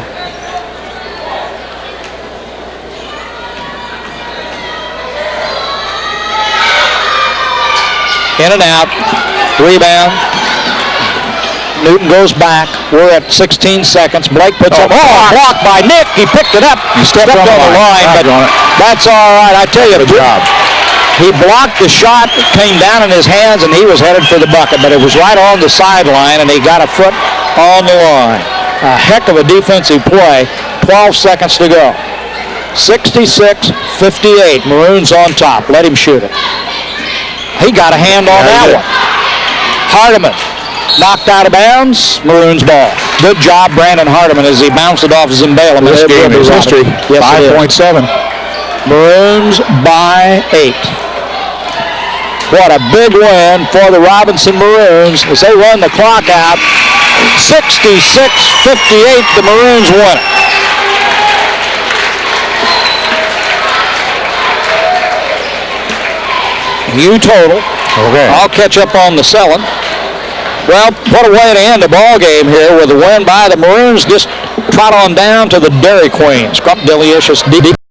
In and out. Rebound. Newton goes back. We're at 16 seconds. Blake puts up. Blocked by Nick. He picked it up. He stepped on the line, but that's all right. I tell you, good job. He blocked the shot, came down in his hands, and he was headed for the bucket, but it was right on the sideline, and he got a foot on the line. A heck of a defensive play. 12 seconds to go. 66-58. Maroons on top. Let him shoot it. He got a hand on that one. Hardiman knocked out of bounds. Maroons ball. Good job, Brandon Hardiman, as he bounced it off Zimbalem. This game is history. Yes, 5.7. Maroons by 8. What a big win for the Robinson Maroons as they run the clock out. 66-58, the Maroons win it. You total. Okay. I'll catch up on the selling. Well, what a way to end the ball game here with a win by the Maroons. Just trot on down to the Dairy Queens. Crop delicious.